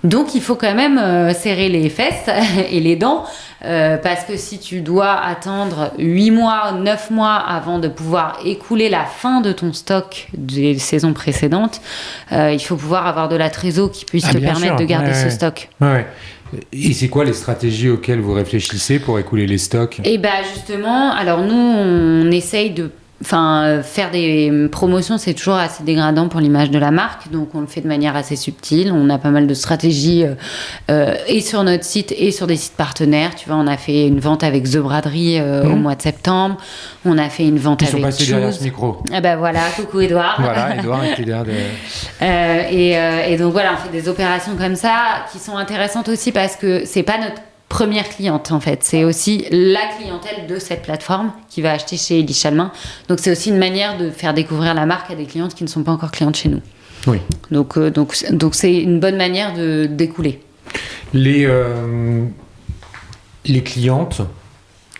Donc, il faut quand même serrer les fesses et les dents, parce que si tu dois attendre 8 mois, 9 mois avant de pouvoir écouler la fin de ton stock des saisons précédentes, il faut pouvoir avoir de la trésor qui puisse te permettre de garder ce stock. Ouais. Et c'est quoi les stratégies auxquelles vous réfléchissez pour écouler les stocks ? Et justement, alors nous, on essaye de faire des promotions, c'est toujours assez dégradant pour l'image de la marque, donc on le fait de manière assez subtile. On a pas mal de stratégies et sur notre site et sur des sites partenaires. Tu vois, on a fait une vente avec The Braderie au mois de septembre. On a fait une vente avec Choose. Ils sont passés derrière ce micro. Voilà, coucou Edouard. Voilà, Edouard était derrière. Et donc voilà, on fait des opérations comme ça qui sont intéressantes aussi parce que c'est pas notre première cliente en fait, c'est aussi la clientèle de cette plateforme qui va acheter chez Elie Chalmin, donc c'est aussi une manière de faire découvrir la marque à des clientes qui ne sont pas encore clientes chez nous. Oui. Donc c'est une bonne manière de d'écouler. Les clientes,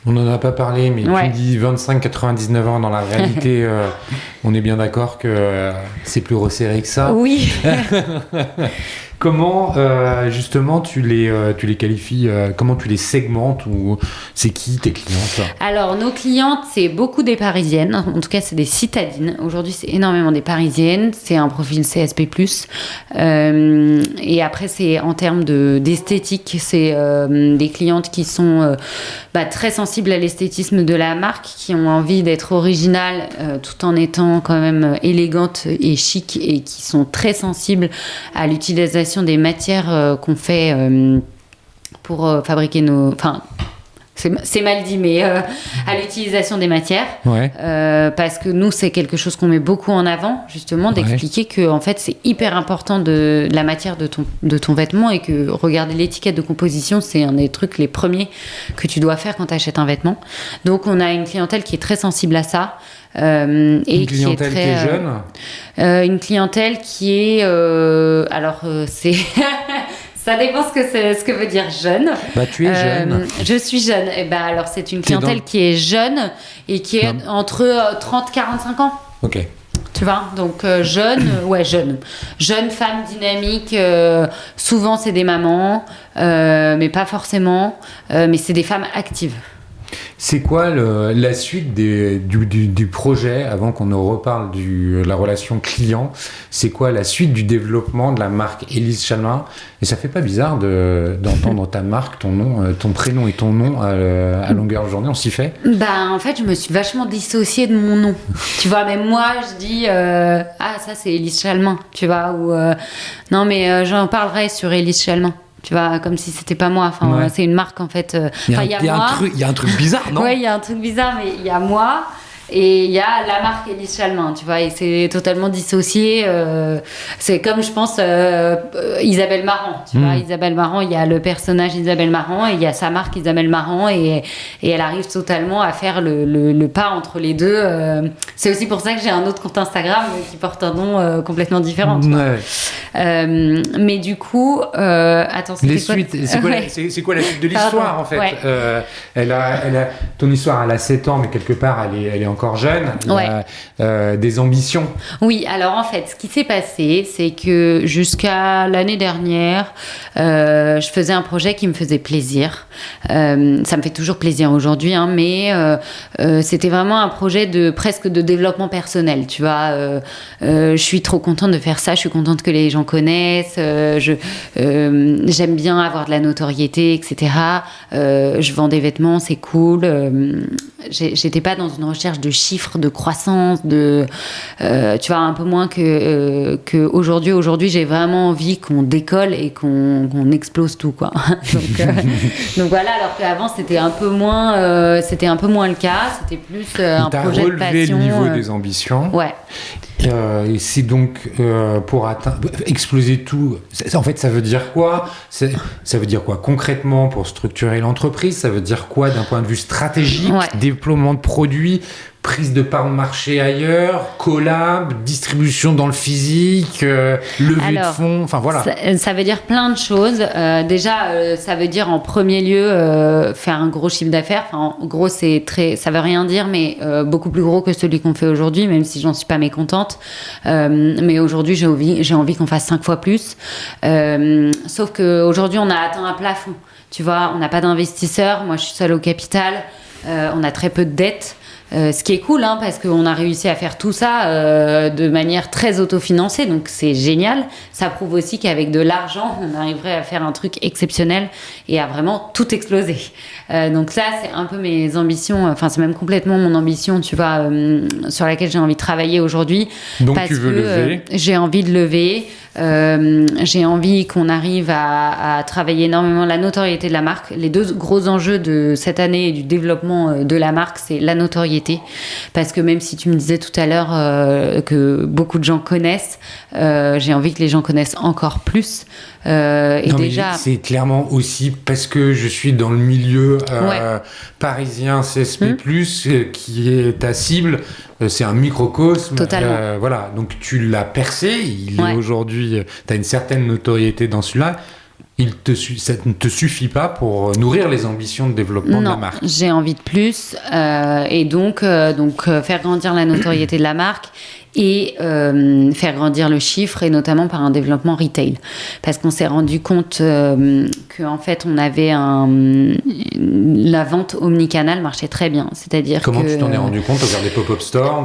on n'en a pas parlé, mais tu dis 25-99 ans, dans la réalité, on est bien d'accord que c'est plus resserré que ça. Oui. Comment justement tu les qualifies, comment tu les segmentes, ou c'est qui tes clientes ? Alors nos clientes, c'est beaucoup des parisiennes, en tout cas c'est des citadines. Aujourd'hui c'est énormément des parisiennes, c'est un profil CSP+. Et après c'est en termes d'esthétique, c'est des clientes qui sont très sensibles à l'esthétisme de la marque, qui ont envie d'être originales tout en étant quand même élégantes et chic, et qui sont très sensibles à l'utilisation des matières qu'on fait pour fabriquer nos... Enfin, c'est mal dit, mais à l'utilisation des matières. Ouais. Parce que nous, c'est quelque chose qu'on met beaucoup en avant, justement, d'expliquer que en fait, c'est hyper important de la matière de ton vêtement, et que regarder l'étiquette de composition, c'est un des trucs les premiers que tu dois faire quand tu achètes un vêtement. Donc, on a une clientèle qui est très sensible à ça. Une clientèle qui est jeune. Une clientèle qui est... c'est... Ça dépend ce que veut dire jeune. Tu es jeune. Je suis jeune. Et alors, c'est une clientèle qui est jeune et qui est entre 30 et 45 ans. Ok. Tu vois, donc jeune. Jeune femme dynamique. Souvent, c'est des mamans, mais pas forcément. Mais c'est des femmes actives. C'est quoi la suite du projet, avant qu'on ne reparle de la relation client? C'est quoi la suite du développement de la marque Élise Chalmin? Et ça fait pas bizarre d'entendre ta marque, ton nom, ton prénom et ton nom à longueur de journée? On s'y fait? En fait, je me suis vachement dissociée de mon nom. Tu vois, même moi, je dis ça c'est Élise Chalmin, tu vois, ou non mais j'en parlerai sur Élise Chalmin. Tu vois, comme si c'était pas moi. Enfin, c'est une marque en fait. Il y a un truc bizarre, non? Ouais, il y a un truc bizarre, mais il y a moi et il y a la marque Élise Chalmin, tu vois, et c'est totalement dissocié. C'est comme, je pense, Isabelle Marant. Tu vois, Isabelle Marant, il y a le personnage Isabelle Marant et il y a sa marque Isabelle Marant et elle arrive totalement à faire le pas entre les deux. C'est aussi pour ça que j'ai un autre compte Instagram qui porte un nom complètement différent. Mais du coup, attends, c'est quoi la suite de l'histoire en fait? Ton histoire, elle a 7 ans, mais quelque part, elle est encore jeune. Il y a des ambitions. Oui, alors en fait, ce qui s'est passé, c'est que jusqu'à l'année dernière, je faisais un projet qui me faisait plaisir. Ça me fait toujours plaisir aujourd'hui, hein, mais c'était vraiment un projet presque de développement personnel. Tu vois, je suis trop contente de faire ça. Je suis contente que les gens connaissent. J'aime bien avoir de la notoriété, etc. Je vends des vêtements, c'est cool. J'étais pas dans une recherche de chiffres, de croissance, tu vois, un peu moins que aujourd'hui. Aujourd'hui, j'ai vraiment envie qu'on décolle et qu'on explose tout, quoi. Donc voilà, alors qu'avant, c'était un peu moins le cas. C'était plus un projet de passion. T'as relevé le niveau des ambitions. Ouais. Et c'est donc pour exploser tout. En fait, ça veut dire quoi? Ça veut dire quoi concrètement pour structurer l'entreprise? Ça veut dire quoi d'un point de vue stratégique? Déploiement de produits, prise de part de marché ailleurs, collab, distribution dans le physique, levée de fonds, enfin voilà. Ça veut dire plein de choses. Déjà, ça veut dire en premier lieu faire un gros chiffre d'affaires. Enfin, en gros, ça veut rien dire, mais beaucoup plus gros que celui qu'on fait aujourd'hui, même si j'en suis pas mécontente. Mais aujourd'hui, j'ai envie qu'on fasse 5 fois plus. Sauf qu'aujourd'hui, on a atteint un plafond. Tu vois, on n'a pas d'investisseurs. Moi, je suis seule au capital. On a très peu de dettes. Ce qui est cool, hein, parce qu'on a réussi à faire tout ça de manière très autofinancée, donc c'est génial. Ça prouve aussi qu'avec de l'argent, on arriverait à faire un truc exceptionnel et à vraiment tout exploser. Donc ça, c'est un peu mes ambitions, enfin c'est même complètement mon ambition, tu vois, sur laquelle j'ai envie de travailler aujourd'hui. Donc parce tu veux lever? J'ai envie de lever. J'ai envie qu'on arrive à travailler énormément la notoriété de la marque. Les 2 gros enjeux de cette année et du développement de la marque, c'est la notoriété. Parce que même si tu me disais tout à l'heure que beaucoup de gens connaissent, j'ai envie que les gens connaissent encore plus. Et déjà, c'est clairement aussi parce que je suis dans le milieu parisien CSP+, qui est ta cible. C'est un microcosme. Totalement. Voilà, donc tu l'as percé. Il est aujourd'hui, tu as une certaine notoriété dans celui-là. Ça ne te suffit pas pour nourrir les ambitions de développement de la marque. J'ai envie de plus. Et donc faire grandir la notoriété de la marque et faire grandir le chiffre, et notamment par un développement retail. Parce qu'on s'est rendu compte qu'en fait, on avait la vente omnicanal marchait très bien. C'est-à-dire Comment tu t'en es rendu compte? Vers des pop-up stores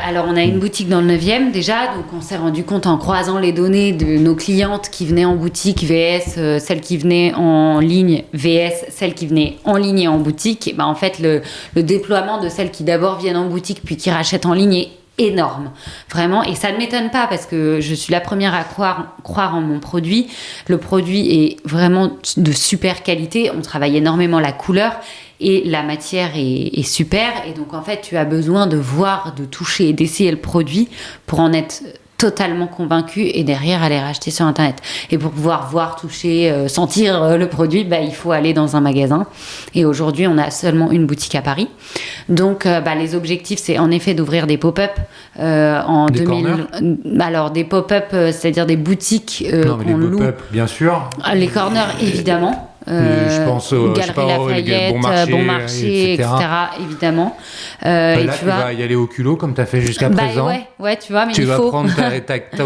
Alors, on a une boutique dans le 9e déjà, donc on s'est rendu compte en croisant les données de nos clientes qui venaient en boutique VS celles qui venaient en ligne VS celles qui venaient en ligne et en boutique. Et ben, en fait, le déploiement de celles qui d'abord viennent en boutique puis qui rachètent en ligne est énorme, vraiment, et ça ne m'étonne pas parce que je suis la première à croire en mon produit. Le produit est vraiment de super qualité, on travaille énormément la couleur et la matière est super, et donc en fait tu as besoin de voir, de toucher et d'essayer le produit pour en être totalement convaincu et derrière aller racheter sur internet. Et pour pouvoir voir, toucher, sentir le produit, il faut aller dans un magasin. Et aujourd'hui, on a seulement une boutique à Paris. Donc, les objectifs, c'est en effet d'ouvrir des pop-up en des 2000. Corners. Alors des pop-up, c'est-à-dire des boutiques non, mais qu'on les loue. pop-up, bien sûr. Les corners, évidemment. Je pense aux Galeries Lafayette, Bon Marché, etc. évidemment. Là, et tu vas y aller au culot comme tu as fait jusqu'à présent. Ouais, tu vois, mais tu il vas faut... prendre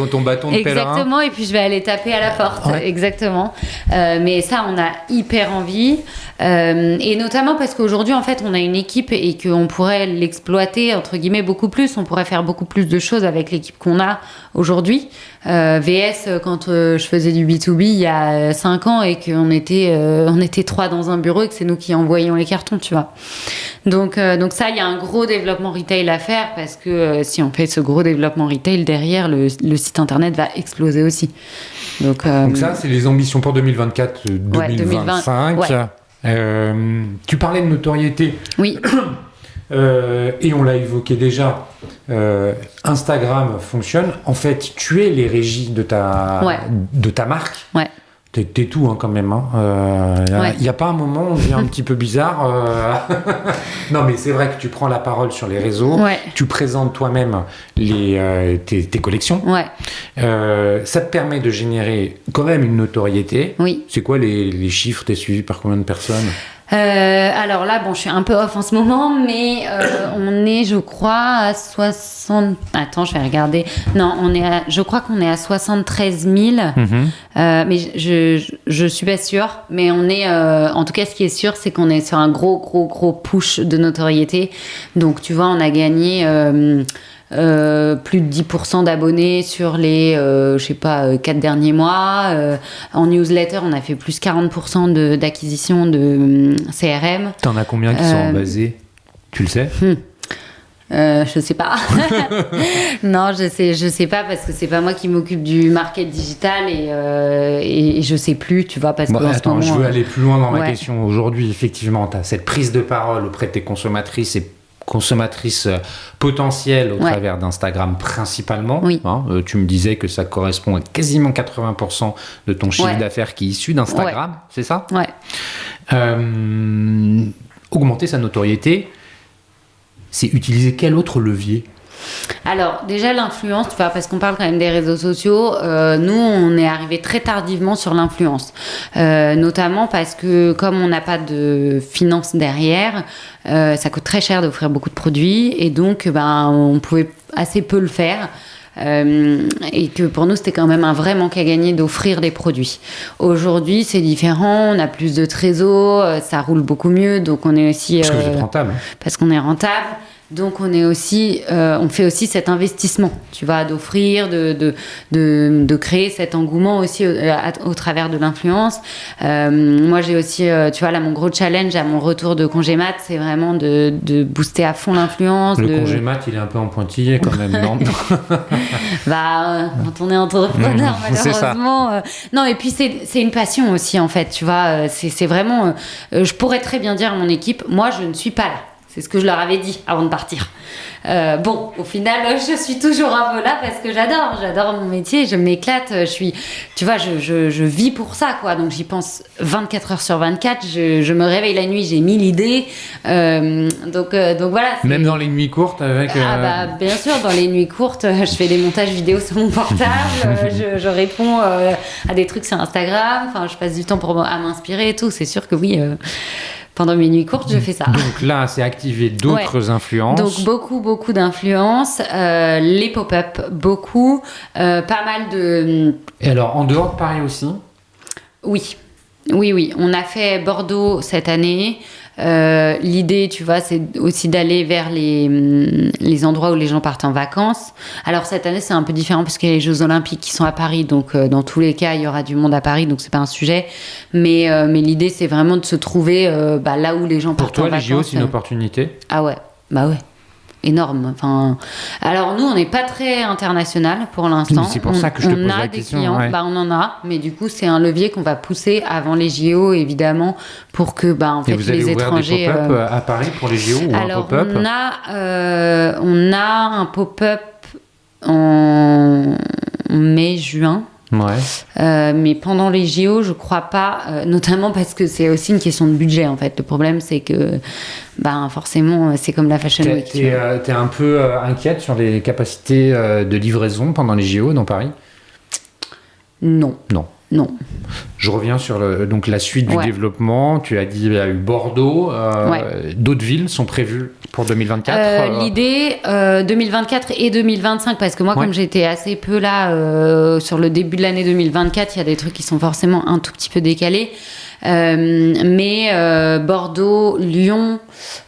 ton bâton de pèlerin. Exactement, et puis je vais aller taper à la porte. Ouais. Exactement. Mais ça, on a hyper envie. Et notamment parce qu'aujourd'hui, en fait, on a une équipe et qu'on pourrait l'exploiter, entre guillemets, beaucoup plus. On pourrait faire beaucoup plus de choses avec l'équipe qu'on a aujourd'hui. VS, quand je faisais du B2B il y a 5 ans et qu'on était 3 dans un bureau et que c'est nous qui envoyions les cartons, tu vois. Donc ça, il y a un gros développement retail à faire parce que si on fait ce gros développement retail, derrière, le site internet va exploser aussi. Donc ça, c'est les ambitions pour 2024, 2025. Ouais. Tu parlais de notoriété. Oui. Et on l'a évoqué déjà, Instagram fonctionne. En fait, tu es les régies de ta marque. Ouais. T'es tout quand même. Il n'y a pas un moment où on devient un petit peu bizarre. Non, mais c'est vrai que tu prends la parole sur les réseaux. Ouais. Tu présentes toi-même tes collections. Ouais. Ça te permet de générer quand même une notoriété. Oui. C'est quoi les chiffres? T'es suivi par combien de personnes? Alors là, je suis un peu off en ce moment, mais on est, je crois, à 60... Attends, je vais regarder. Non, je crois qu'on est à 73 000. Mais je suis pas sûre. Mais on est... en tout cas, ce qui est sûr, c'est qu'on est sur un gros push de notoriété. Donc, tu vois, on a gagné... plus de 10% d'abonnés sur les 4 derniers mois. En newsletter, on a fait plus 40% d'acquisition de CRM. T'en as combien qui sont basés? Tu le sais? Je sais pas. Non, je sais pas parce que c'est pas moi qui m'occupe du market digital et je sais plus, tu vois, parce que en ce moment, je veux aller plus loin dans ma question. Aujourd'hui, effectivement, tu as cette prise de parole auprès de tes consommatrices potentielles au travers d'Instagram principalement. Oui. Tu me disais que ça correspond à quasiment 80% de ton chiffre d'affaires qui est issu d'Instagram, c'est ça? Ouais. Augmenter sa notoriété, c'est utiliser quel autre levier? Alors, déjà, l'influence, tu vois, parce qu'on parle quand même des réseaux sociaux, nous, on est arrivé très tardivement sur l'influence. Notamment parce que, comme on n'a pas de finances derrière, ça coûte très cher d'offrir beaucoup de produits, et donc, on pouvait assez peu le faire. Et que pour nous, c'était quand même un vrai manque à gagner d'offrir des produits. Aujourd'hui, c'est différent, on a plus de trésor, ça roule beaucoup mieux, donc on est aussi... Parce que vous êtes rentable. Parce qu'on est rentable. Donc on est aussi, on fait aussi cet investissement, tu vois, d'offrir, de créer cet engouement aussi au travers de l'influence. Moi j'ai aussi, tu vois, là mon gros challenge à mon retour de congé mat, c'est vraiment de booster à fond l'influence. Le congé mat, il est un peu en pointillé quand même, non? Quand on est entrepreneur, malheureusement. Non, et puis c'est une passion aussi en fait, tu vois. C'est vraiment, je pourrais très bien dire à mon équipe, moi je ne suis pas là. C'est ce que je leur avais dit avant de partir. Au final, je suis toujours un peu là parce que j'adore mon métier, je m'éclate, tu vois, je vis pour ça, quoi. Donc j'y pense 24 heures sur 24, je me réveille la nuit, j'ai 1000 idées. Donc voilà. Même dans les nuits courtes avec... bien sûr, dans les nuits courtes, je fais des montages vidéo sur mon portable, je réponds à des trucs sur Instagram, enfin, je passe du temps à m'inspirer et tout, c'est sûr que oui... Pendant mes nuits courtes, je fais ça. Donc là, c'est activer d'autres influences. Donc beaucoup d'influences. Les pop-up, beaucoup. Pas mal de... Et alors, en dehors de Paris aussi? Oui. On a fait Bordeaux cette année. L'idée, tu vois, c'est aussi d'aller vers les endroits où les gens partent en vacances. Alors cette année, c'est un peu différent parce qu'il y a les Jeux Olympiques qui sont à Paris, donc dans tous les cas, il y aura du monde à Paris, donc c'est pas un sujet. Mais l'idée, c'est vraiment de se trouver là où les gens partent en vacances. Pour toi, les JO, c'est une opportunité? Ah ouais, bah ouais. Énorme. Enfin, alors nous, on n'est pas très international pour l'instant. Mais c'est pour ça que je te pose la question. On a des clients, on en a, mais du coup, c'est un levier qu'on va pousser avant les JO, évidemment, pour que, en fait, et vous allez les étrangers. Des pop-up à Paris pour les JO ou alors, un pop-up? On a un pop-up en mai-juin. Ouais. Mais pendant les JO, je crois pas, notamment parce que c'est aussi une question de budget en fait. Le problème, c'est que forcément, c'est comme la Fashion Week. T'es un peu inquiète sur les capacités de livraison pendant les JO dans Paris? Non. Je reviens sur donc la suite du Ouais. développement. Tu as dit il y a eu Bordeaux. Ouais. D'autres villes sont prévues pour 2024 L'idée 2024 et 2025, parce que moi, Ouais. comme j'étais assez peu là sur le début de l'année 2024, il y a des trucs qui sont forcément un tout petit peu décalés. Mais Bordeaux, Lyon,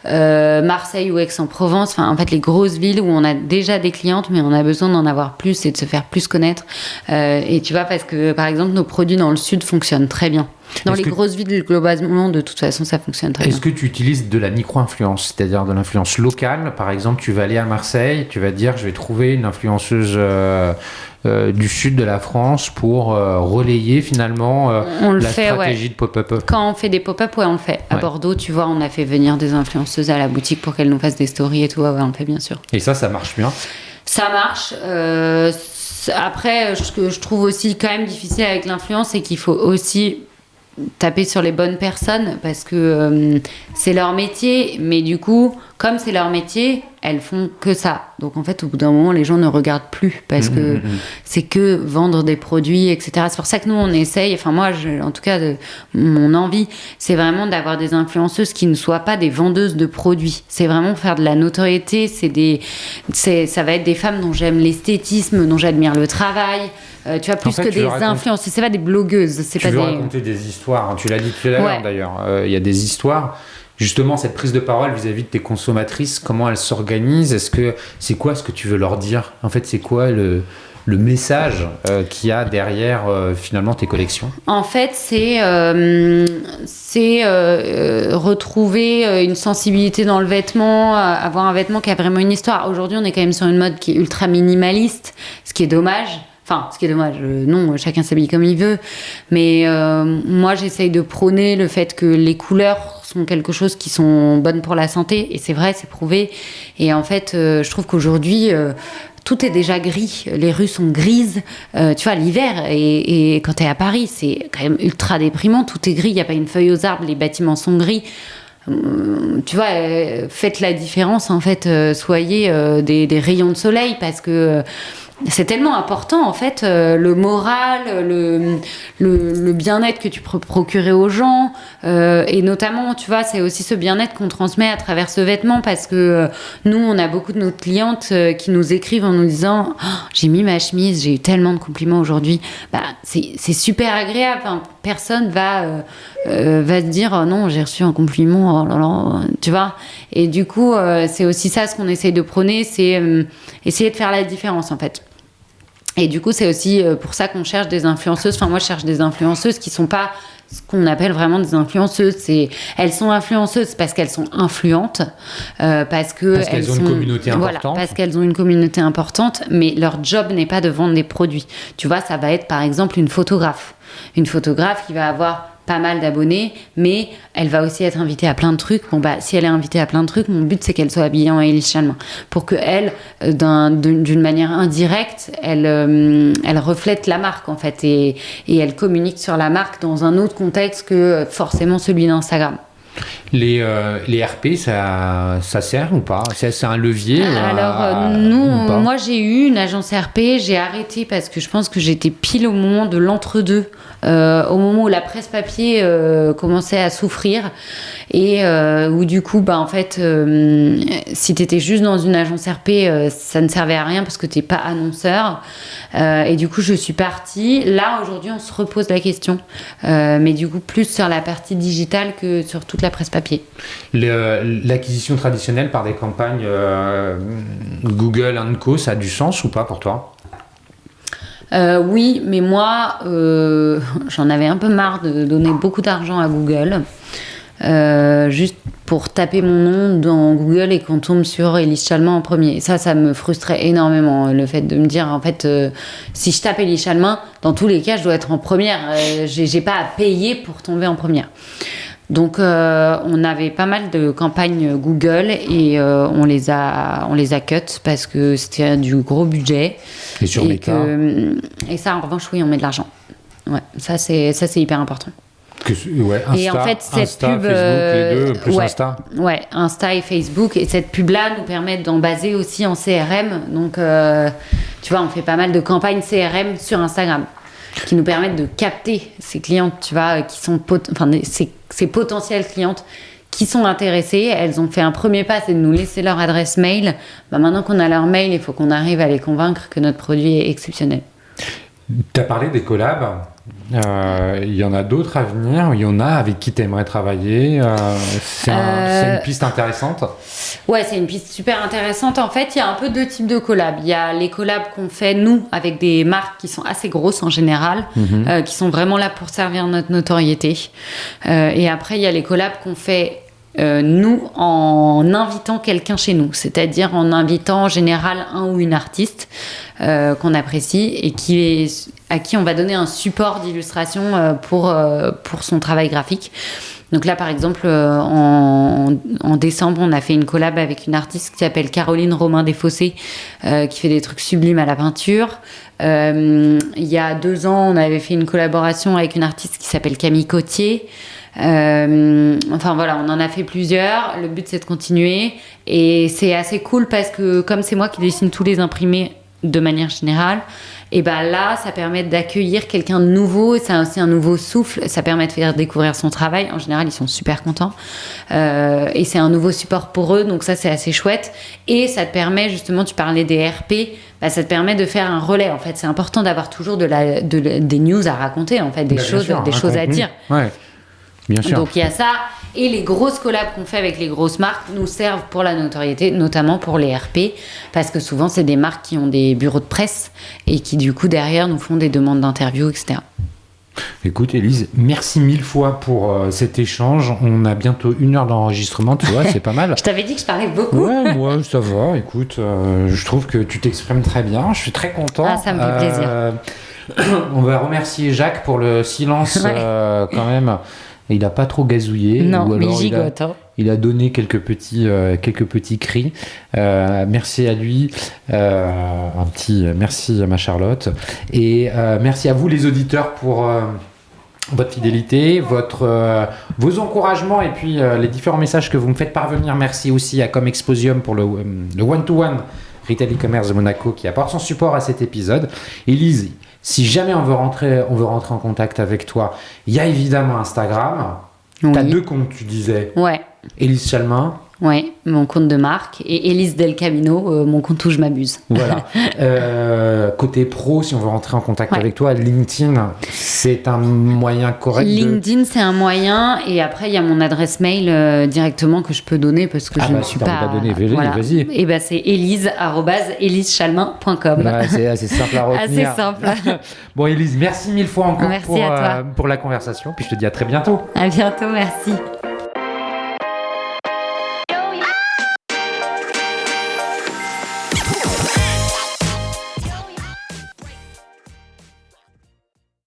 Marseille ou Aix-en-Provence, enfin en fait les grosses villes où on a déjà des clientes, mais on a besoin d'en avoir plus et de se faire plus connaître. Et tu vois, parce que par exemple nos produits dans le sud fonctionnent très bien. Dans Est-ce les que- grosses villes globalement, de toute façon, ça fonctionne très bien. Est-ce que tu utilises de la micro-influence, c'est-à-dire de l'influence locale? Par exemple, tu vas aller à Marseille, tu vas dire je vais trouver une influenceuse du sud de la France pour relayer finalement On le la fait, stratégie de pop-up. Quand on fait des pop-up, ouais, on le fait. À Ouais. Bordeaux, tu vois, on a fait venir des influenceuses à la boutique pour qu'elles nous fassent des stories et tout. Ouais, on le fait bien sûr. Et ça marche bien. Ça marche. Après, ce que je trouve aussi quand même difficile avec l'influence, c'est qu'il faut aussi taper sur les bonnes personnes parce que c'est leur métier. Mais du coup, comme c'est leur métier, elles font que ça. Donc en fait, au bout d'un moment, les gens ne regardent plus parce que c'est que vendre des produits, etc. C'est pour ça que nous, on essaye. Enfin, moi, en tout cas, mon envie, c'est vraiment d'avoir des influenceuses qui ne soient pas des vendeuses de produits. C'est vraiment faire de la notoriété. Ça va être des femmes dont j'aime l'esthétisme, dont j'admire le travail. Tu vois, plus En fait, que tu des veux raconter- influenceuses. C'est pas des blogueuses. C'est Tu pas veux des... raconter des histoires, hein, tu l'as dit tout à l'heure Ouais. d'ailleurs, il y a des histoires. Justement, cette prise de parole vis-à-vis de tes consommatrices, comment elles s'organisent? C'est quoi ce que tu veux leur dire? En fait, c'est quoi le message qu'il y a derrière finalement tes collections? En fait, c'est retrouver une sensibilité dans le vêtement, avoir un vêtement qui a vraiment une histoire. Aujourd'hui, on est quand même sur une mode qui est ultra minimaliste, ce qui est dommage. Enfin, ce qui est dommage, non, chacun s'habille comme il veut. Mais moi, j'essaye de prôner le fait que les couleurs sont quelque chose qui sont bonnes pour la santé. Et c'est vrai, c'est prouvé. Et en fait, je trouve qu'aujourd'hui... tout est déjà gris, les rues sont grises, tu vois, l'hiver, et quand t'es à Paris, c'est quand même ultra déprimant, tout est gris, il n'y a pas une feuille aux arbres, les bâtiments sont gris. Tu vois, faites la différence, en fait, soyez des rayons de soleil, parce que c'est tellement important, en fait, le moral, le bien-être que tu peux procurer aux gens, et notamment, tu vois, c'est aussi ce bien-être qu'on transmet à travers ce vêtement, parce que nous, on a beaucoup de nos clientes qui nous écrivent en nous disant oh, j'ai mis ma chemise, j'ai eu tellement de compliments aujourd'hui. Bah, c'est super agréable. Enfin, personne va se dire oh non, j'ai reçu un compliment, oh là là, tu vois. Et du coup, c'est aussi ça ce qu'on essaye de prôner, c'est essayer de faire la différence en fait. Et du coup, c'est aussi pour ça qu'on cherche des influenceuses. Enfin, moi, je cherche des influenceuses qui sont pas ce qu'on appelle vraiment des influenceuses. Elles sont influenceuses parce qu'elles sont influentes, parce qu'elles ont une communauté voilà, importante. parce qu'elles ont une communauté importante, mais leur job n'est pas de vendre des produits. Tu vois, ça va être par exemple une photographe. Une photographe qui va avoir pas mal d'abonnés, mais elle va aussi être invitée à plein de trucs. Bon, bah, si elle est invitée à plein de trucs, mon but, c'est qu'elle soit habillée en Eilidh Chalmin. Pour qu'elle, d'une manière indirecte, elle reflète la marque, en fait, et elle communique sur la marque dans un autre contexte que forcément celui d'Instagram. Les RP, ça sert ou pas? C'est un levier Alors, ou pas? moi j'ai eu une agence RP, j'ai arrêté parce que je pense que j'étais pile au moment de l'entre-deux, au moment où la presse papier commençait à souffrir et où du coup, bah, en fait, si t'étais juste dans une agence RP, ça ne servait à rien parce que t'es pas annonceur. Et du coup, je suis partie. Là, aujourd'hui, on se repose la question, mais du coup, plus sur la partie digitale que sur toute la presse papier. L'acquisition traditionnelle par des campagnes Google & Co, ça a du sens ou pas pour toi? Oui, mais moi, j'en avais un peu marre de donner beaucoup d'argent à Google, juste pour taper mon nom dans Google et qu'on tombe sur Eilidh Chalmin en premier. Ça me frustrait énormément, le fait de me dire, en fait, si je tape Eilidh Chalmin, dans tous les cas, je dois être en première. J'ai pas à payer pour tomber en première. Donc, on avait pas mal de campagnes Google et on les a cut parce que c'était du gros budget. Et sur Meta et ça, en revanche, oui, on met de l'argent. Ouais, ça c'est hyper important. Ouais, Insta, Et en fait, cette Insta, pub, Facebook, les deux, plus ouais, Insta. Ouais, Insta et Facebook. Et cette pub-là nous permet d'en baser aussi en CRM. Donc, tu vois, on fait pas mal de campagnes CRM sur Instagram. qui nous permettent de capter ces clientes, tu vois, qui sont ces potentielles clientes qui sont intéressées. Elles ont fait un premier pas, c'est de nous laisser leur adresse mail. Maintenant qu'on a leur mail, il faut qu'on arrive à les convaincre que notre produit est exceptionnel. Tu as parlé des collabs. Il y en a d'autres à venir. Il y en a avec qui tu aimerais travailler. C'est une piste intéressante. Ouais, c'est une piste super intéressante. En fait, il y a un peu deux types de collabs. Il y a les collabs qu'on fait, nous, avec des marques qui sont assez grosses en général, qui sont vraiment là pour servir notre notoriété. Et après, il y a les collabs qu'on fait nous, en invitant quelqu'un chez nous, c'est-à-dire en invitant en général un ou une artiste qu'on apprécie et à qui on va donner un support d'illustration pour son travail graphique. Donc là, par exemple, en décembre, on a fait une collab avec une artiste qui s'appelle Caroline Romain-Desfossés, qui fait des trucs sublimes à la peinture. Il y a 2 ans, on avait fait une collaboration avec une artiste qui s'appelle Camille Cotier. Enfin voilà, on en a fait plusieurs. Le but, c'est de continuer. Et c'est assez cool parce que comme c'est moi qui dessine tous les imprimés de manière générale, et ben là, ça permet d'accueillir quelqu'un de nouveau. C'est aussi un nouveau souffle. Ça permet de faire découvrir son travail. En général, ils sont super contents. Et c'est un nouveau support pour eux. Donc ça, c'est assez chouette. Et ça te permet, justement, tu parlais des RP, bah, ça te permet de faire un relais. En fait, c'est important d'avoir toujours des news à raconter, en fait, des choses à dire. Ouais. Bien sûr. Donc il y a ça, et les grosses collabs qu'on fait avec les grosses marques nous servent pour la notoriété, notamment pour les RP, parce que souvent c'est des marques qui ont des bureaux de presse et qui du coup derrière nous font des demandes d'interviews, etc. Écoute Élise, merci 1000 fois pour cet échange. On a bientôt 1 heure d'enregistrement, tu vois, c'est pas mal. Je t'avais dit que je parlais beaucoup. Ouais, moi ça va, écoute, je trouve que tu t'exprimes très bien, je suis très content. Ah, ça me fait plaisir. On va remercier Jacques pour le silence quand même. Il n'a pas trop gazouillé. Non, ou alors mais il gigote. il a donné quelques petits cris. Merci à lui. Un petit merci à ma Charlotte. Et merci à vous les auditeurs pour votre fidélité, vos encouragements et puis les différents messages que vous me faites parvenir. Merci aussi à Comexposium pour le one-to-one Retail e-commerce de Monaco qui apporte son support à cet épisode. Élise, si jamais on veut rentrer en contact avec toi, il y a évidemment Instagram. Oui. Tu as 2 comptes, tu disais. Ouais. Élise Chalmin. Ouais, mon compte de marque, et Élise Del Camino, mon compte où je m'abuse. Voilà. Côté pro, si on veut rentrer en contact avec toi, LinkedIn, c'est un moyen correct. LinkedIn, c'est un moyen, et après il y a mon adresse mail directement que je peux donner parce que je ne suis pas. Donner, vas-y. Et ben c'est elise@eliseschalmin.com. Ouais, c'est assez simple à retenir. Assez simple. Bon Élise, merci 1000 fois encore merci à toi. pour la conversation, puis je te dis à très bientôt. À bientôt, merci.